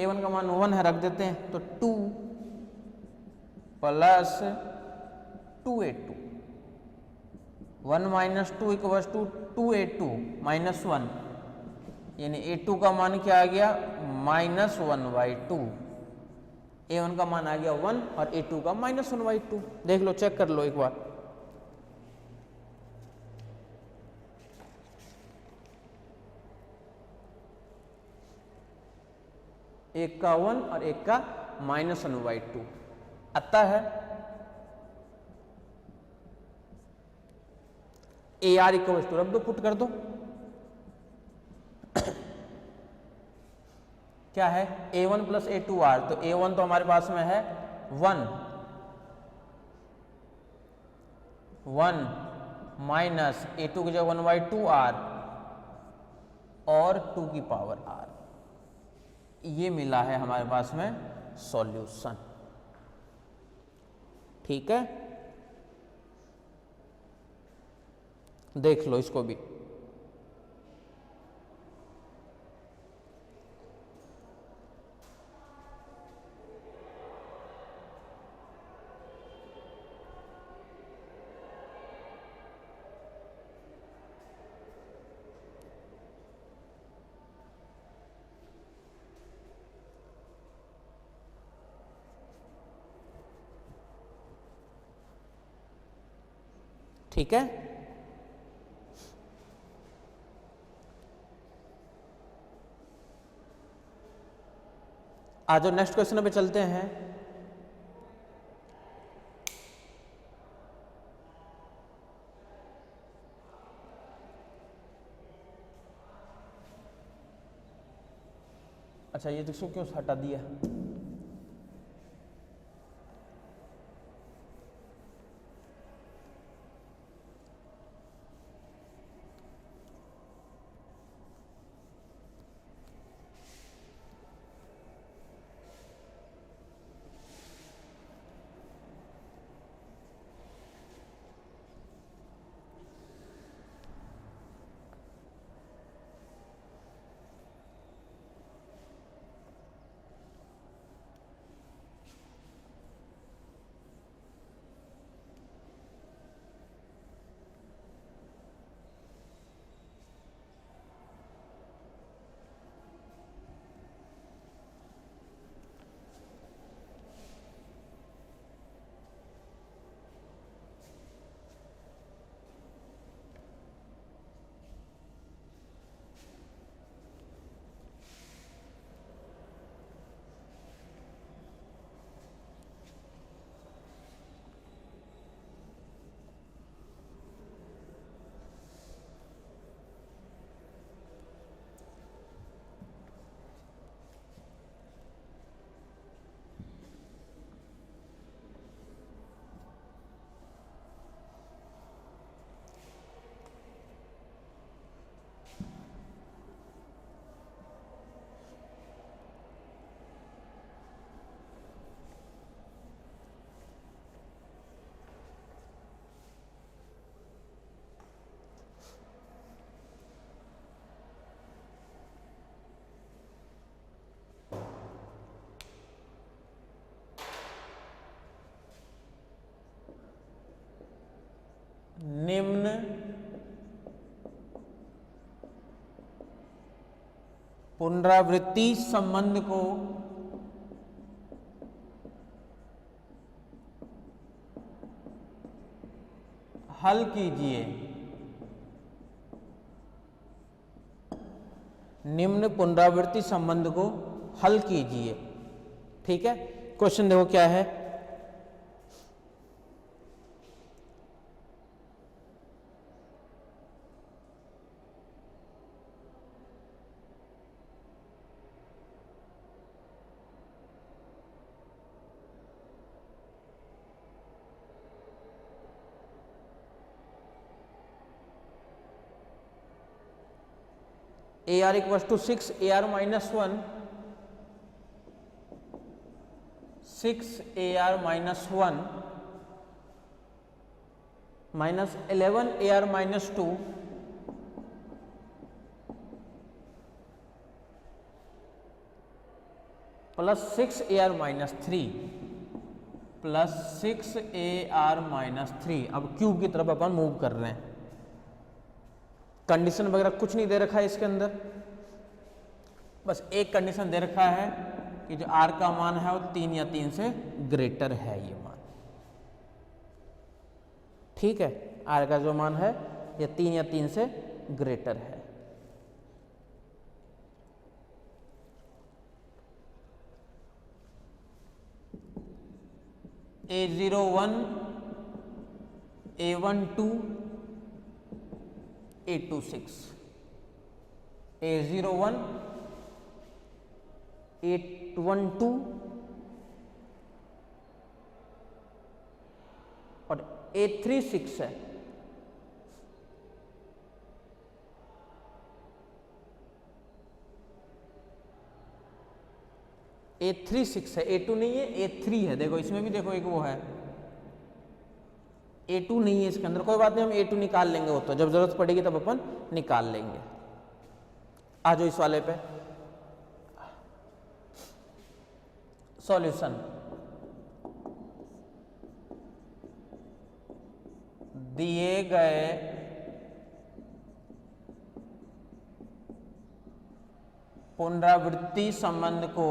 A1 का मान 1 है, रख देते हैं तो 2 plus 2A2, 1 minus 2 equals to 2A2 minus 1 यानी A2 का मान क्या आ गया -1/2, A1 का मान आ गया 1 और A2 का -1/2। देख लो, चेक कर लो एक बार, एक का 1 और एक का -1/2 आता है। AR इक्वल टू रख दो, पुट कर दो, क्या है A1 प्लस A2R, तो A1 तो हमारे पास में है 1 माइनस A2 की जगह 1/2r और 2 की पावर r, ये मिला है हमारे पास में सॉल्यूशन। ठीक है, देख लो इसको भी। ठीक है, आज नेक्स्ट क्वेश्चन पे चलते हैं। अच्छा, ये देखो क्यों हटा दिया। निम्न पुनरावृत्ति संबंध को हल कीजिए। निम्न पुनरावृत्ति संबंध को हल कीजिए। ठीक है, क्वेश्चन देखो क्या है। AR equals to 6 AR minus 1, 6 AR minus 1 minus 11 AR minus 2 plus 6 AR minus 3 plus 6 AR minus 3। अब क्यूब की तरफ अपन मूव कर रहे हैं। कंडीशन वगैरह कुछ नहीं दे रखा है इसके अंदर, बस एक कंडीशन दे रखा है कि जो r का मान है वो 3 या 3 से ग्रेटर है ये मान। ठीक है, r का जो मान है ये 3 या 3 से ग्रेटर है। A01 A12 A26 A01 A12 और A36 है। A3 6 है, A2 नहीं है, A3 है। देखो इसमें भी देखो एक वो है, A2 नहीं है इसके अंदर, कोई बात नहीं, हम A2 निकाल लेंगे, वो तो जब जरूरत पड़ेगी तब अपन निकाल लेंगे। आ जाओ इस वाले पे, सॉल्यूशन। दिए गए पुनरावृत्ति संबंध को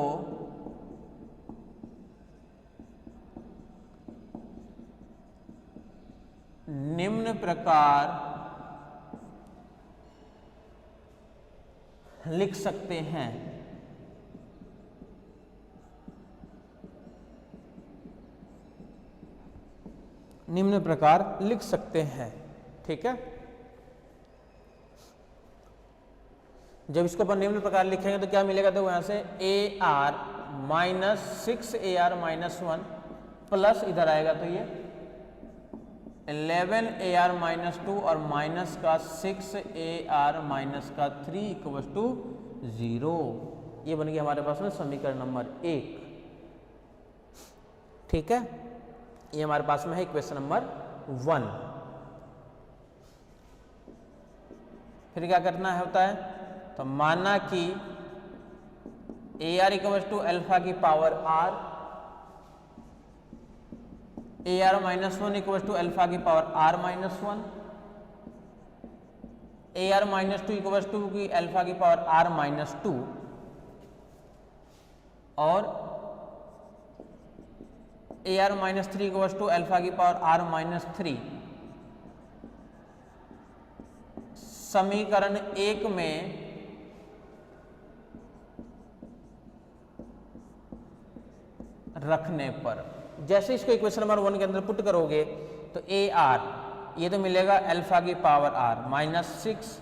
निम्न प्रकार लिख सकते हैं। निम्न प्रकार लिख सकते हैं, ठीक है। जब इसको अपन निम्न प्रकार लिखेंगे तो क्या मिलेगा, तो यहां से A R minus 6AR-1 plus इधर आएगा तो ये 11AR-2 और माइनस का 6AR-3 इक्वल टू 0। ये बन गया हमारे पास में समीकरण नंबर 1, ठीक है। ये हमारे पास में है इक्वेशन नंबर 1। फिर क्या करना है होता है, तो माना कि AR इक्वल टू अल्फा की power R, AR-1 equal to alpha की power R-1, AR-2 equal to की अल्फा की पावर R-2 और AR-3 इक्वल टू अल्फा की पावर R-3। समीकरण 1 में रखने पर, जैसे इसको इक्वेशन नंबर 1 के अंदर पुट करोगे तो AR ये तो मिलेगा अल्फा की पावर R माइनस 6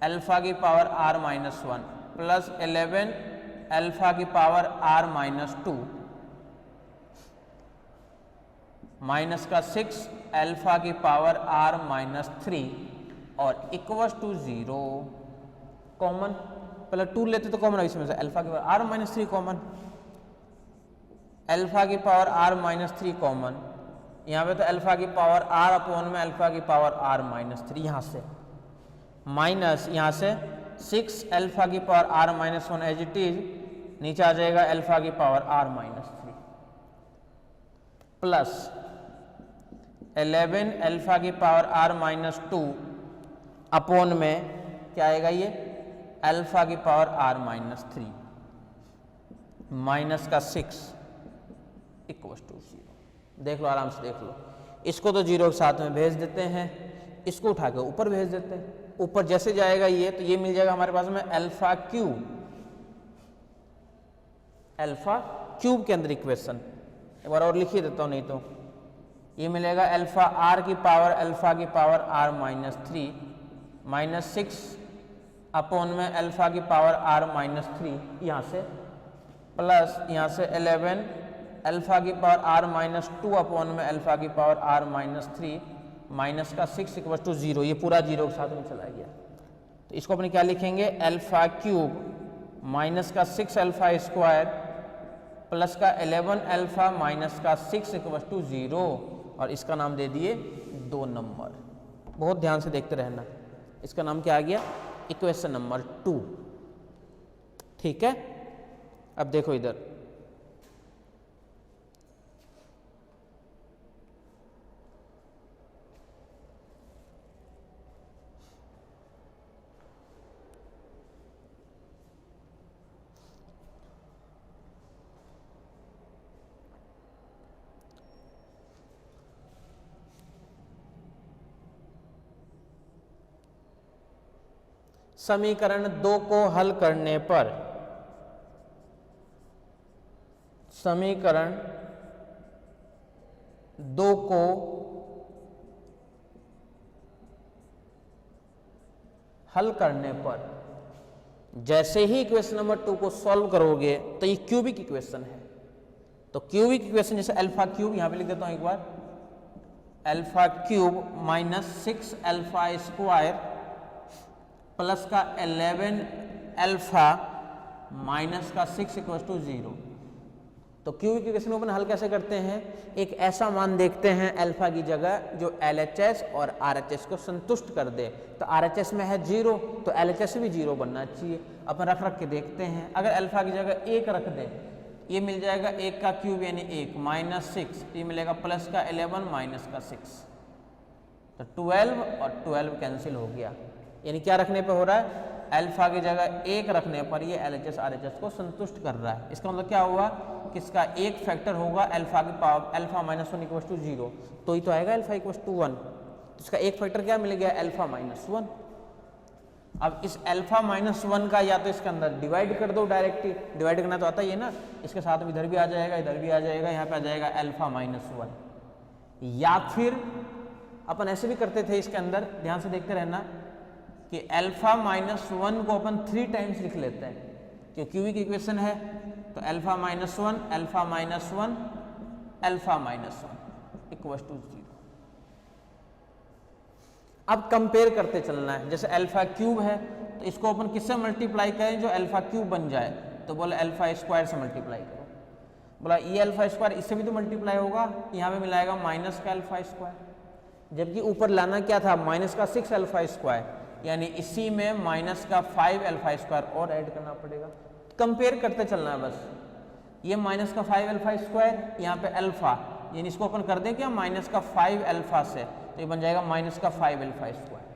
अल्फा की पावर R-1 प्लस 11 अल्फा की पावर R-2 माइनस का 6 अल्फा की पावर R-3 और इक्वल टू 0। कॉमन पहले 2 लेते तो कॉमन इसमें से अल्फा की पावर R-3 कॉमन, अल्फा की पावर R-3 कॉमन, यहाँ पे तो अल्फा की पावर R अपॉन में अल्फा की पावर R-3 यहाँ से माइनस, यहाँ से 6 अल्फा की power R-1 as it is, नीचे आ जाएगा अल्फा की पावर R-3 प्लस 11 अल्फा की पावर R-2 अपॉन में क्या आएगा ये अल्फा की पावर R-3 माइनस का 6 इक्वल टू 0। देख लो आराम से देख लो, इसको तो 0 के साथ में भेज देते हैं, इसको उठा के ऊपर भेज देते हैं। ऊपर जैसे जाएगा ये तो ये मिल जाएगा हमारे पास में अल्फा क्यूब के अंदर इक्वेशन एक बार और लिख ही देता हूं, नहीं तो ये मिलेगा अल्फा R की पावर अल्फा की पावर R-3 माइनस 6 अपॉन में अल्फा की पावर R-3 यहाँ से प्लस यहाँ से 11 अल्फा की पावर R-2 अपॉन में अल्फा की पावर R-3 माइनस का 6 इक्वल टू 0। ये पूरा 0 के साथ में चला गया, तो इसको अपने क्या लिखेंगे अल्फा क्यूब माइनस का 6 अल्फा स्क्वायर प्लस का 11 अल्फा माइनस का 6 इक्वल टू 0 और इसका नाम दे दिए 2 नंबर। बहुत ध्यान से देखते रहना, इसका नाम क्या आ गया इक्वेशन नंबर 2, ठीक है। अब देखो इधर समीकरण 2 को हल करने पर, समीकरण 2 को हल करने पर जैसे ही इक्वेशन नंबर 2 को सॉल्व करोगे तो ये क्यूबिक इक्वेशन है, तो क्यूबिक इक्वेशन जैसे अल्फा क्यूब यहां पे लिख देता हूं एक बार, alpha cube minus 6 alpha square plus का 11 अल्फा माइनस का 6 इक्वल टू 0। तो क्यूबिक इक्वेशन को अपन हल कैसे करते हैं, एक ऐसा मान देखते हैं अल्फा की जगह जो LHS और RHS को संतुष्ट कर दे। तो RHS में है 0 तो LHS भी 0 बनना चाहिए। अपन रख के देखते हैं, अगर अल्फा की जगह 1 रख दे, ये मिल जाएगा 1 का क्यूब यानी 1 माइनस 6, ये मिलेगा प्लस का 11 माइनस का 6, तो 12 और 12 कैंसिल हो गया। यानी क्या रखने पे हो रहा है, अल्फा की जगह 1 रखने पर ये LHS RHS को संतुष्ट कर रहा है। इसका मतलब क्या हुआ कि इसका एक फैक्टर होगा अल्फा की power alpha minus 1 equal to 0, तो ही तो आएगा अल्फा इक्वल टू 1। तो इसका एक फैक्टर क्या मिल गया, अल्फा माइनस 1। अब इस अल्फा माइनस 1 का या तो इसके अंदर डिवाइड कर दो, डायरेक्टली डिवाइड करना तो आता ही है ना, इसके साथ में इधर भी आ जाएगा, इधर भी आ जाएगा, यहाँ पे आ जाएगा अल्फा माइनस 1। या फिर अपन ऐसे भी करते थे इसके अंदर, ध्यान से देखते रहना कि अल्फा माइनस 1 को अपन 3 टाइम्स लिख लेते हैं, क्योंकि क्यूबिक इक्वेशन है तो alpha minus 1 alpha minus 1 alpha minus 1 equal to 0। अब कंपेयर करते चलना है, जैसे अल्फा क्यूब है तो इसको अपन किससे मल्टीप्लाई करें जो अल्फा क्यूब बन जाए, तो बोले अल्फा स्क्वायर से मल्टीप्लाई करो। बोला ये अल्फा स्क्वायर इससे भी तो मल्टीप्लाई होगा, यहाँ पे मिलाएगा माइनस का अल्फा स्क्वायर, जबकि ऊपर लाना क्या था माइनस का 6 अल्फा स्क्वायर, यानी इसी में माइनस का 5 अल्फा स्क्वायर और ऐड करना पड़ेगा। कंपेयर करते चलना है बस, ये माइनस का 5 अल्फा स्क्वायर, यहाँ पे अल्फा, यानी इसको अपन कर दें क्या माइनस का 5 अल्फा से, तो ये बन जाएगा माइनस का 5 अल्फा स्क्वायर।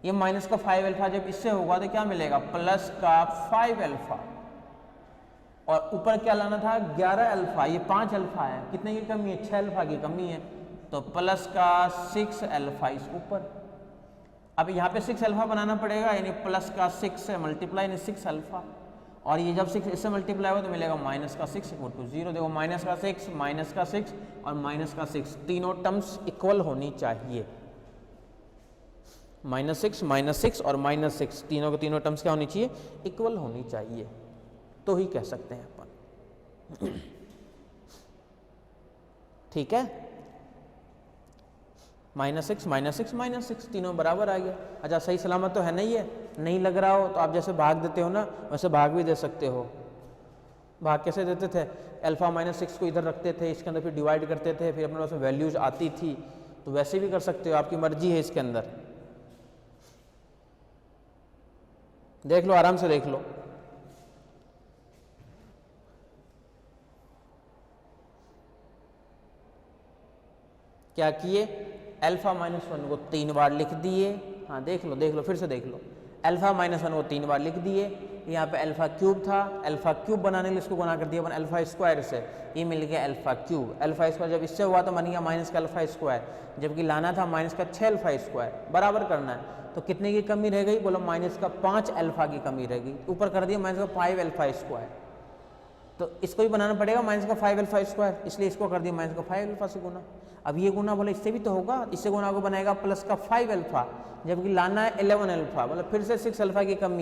ये माइनस का 5 अल्फा जब इससे होगा तो क्या मिलेगा, प्लस का 5 अल्फा, और ऊपर क्या लाना था 11 अल्फा, ये 5 अल्फा है, कितने की कमी है 6 अल्फा की कमी है, तो प्लस का 6 अल्फा इस ऊपर। अब यहाँ पे 6 अल्फा बनाना पड़ेगा, यानी प्लस का 6 से मल्टीप्लाई यानी 6 अल्फा, और ये जब 6 इससे मल्टीप्लाई होगा तो मिलेगा माइनस का 6 इक्वल टू 0। देखो माइनस का 6 और माइनस का 6 तीनों टर्म्स इक्वल होनी चाहिए, -6 और -6 तीनों के तीनों टर्म्स क्या होनी चाहिए, इक्वल होनी चाहिए, तो ही कह सकते हैं अपन। ठीक है, -6 तीनों बराबर आ गया। अच्छा सही सलामत तो है नहीं है, नहीं लग रहा हो तो आप जैसे भाग देते हो ना वैसे भाग भी दे सकते हो। भाग कैसे देते थे, अल्फा -6 को इधर रखते थे, इसके अंदर फिर डिवाइड करते थे, फिर अपने पास वैल्यूज आती थी, तो वैसे भी कर सकते हो, आपकी मर्जी है इसके अंदर। देख लो, आराम से देख लो। क्या किए, अल्फा -1 को 3 बार लिख दिए, हाँ देख लो फिर से देख लो, अल्फा -1 को 3 बार लिख दिए, यहाँ पे अल्फा क्यूब था, अल्फा क्यूब बनाने के लिए इसको गुना कर दिया अपन अल्फा स्क्वायर से, ये मिल गया अल्फा क्यूब। अल्फा स्क्वायर जब इससे हुआ तो बन गया माइनस का अल्फा स्क्वायर, जबकि लाना था माइनस का 6 अल्फा स्क्वायर, बराबर करना है, तो कितने की कमी रह गई, बोलो माइनस का 5 अल्फा की कमी रह गई, ऊपर कर दिया माइनस का 5 अल्फा स्क्वायर, तो इसको भी बनाना पड़ेगा माइनस का 5 अल्फा स्क्वायर, इसलिए इसको कर दिया माइनस का 5 अल्फा से गुना। अब ये गुना बोले इससे भी तो होगा, इससे गुना को बनाएगा प्लस का 5 अल्फा, जबकि लाना है 11 अल्फा, मतलब फिर से 6 अल्फा की कमी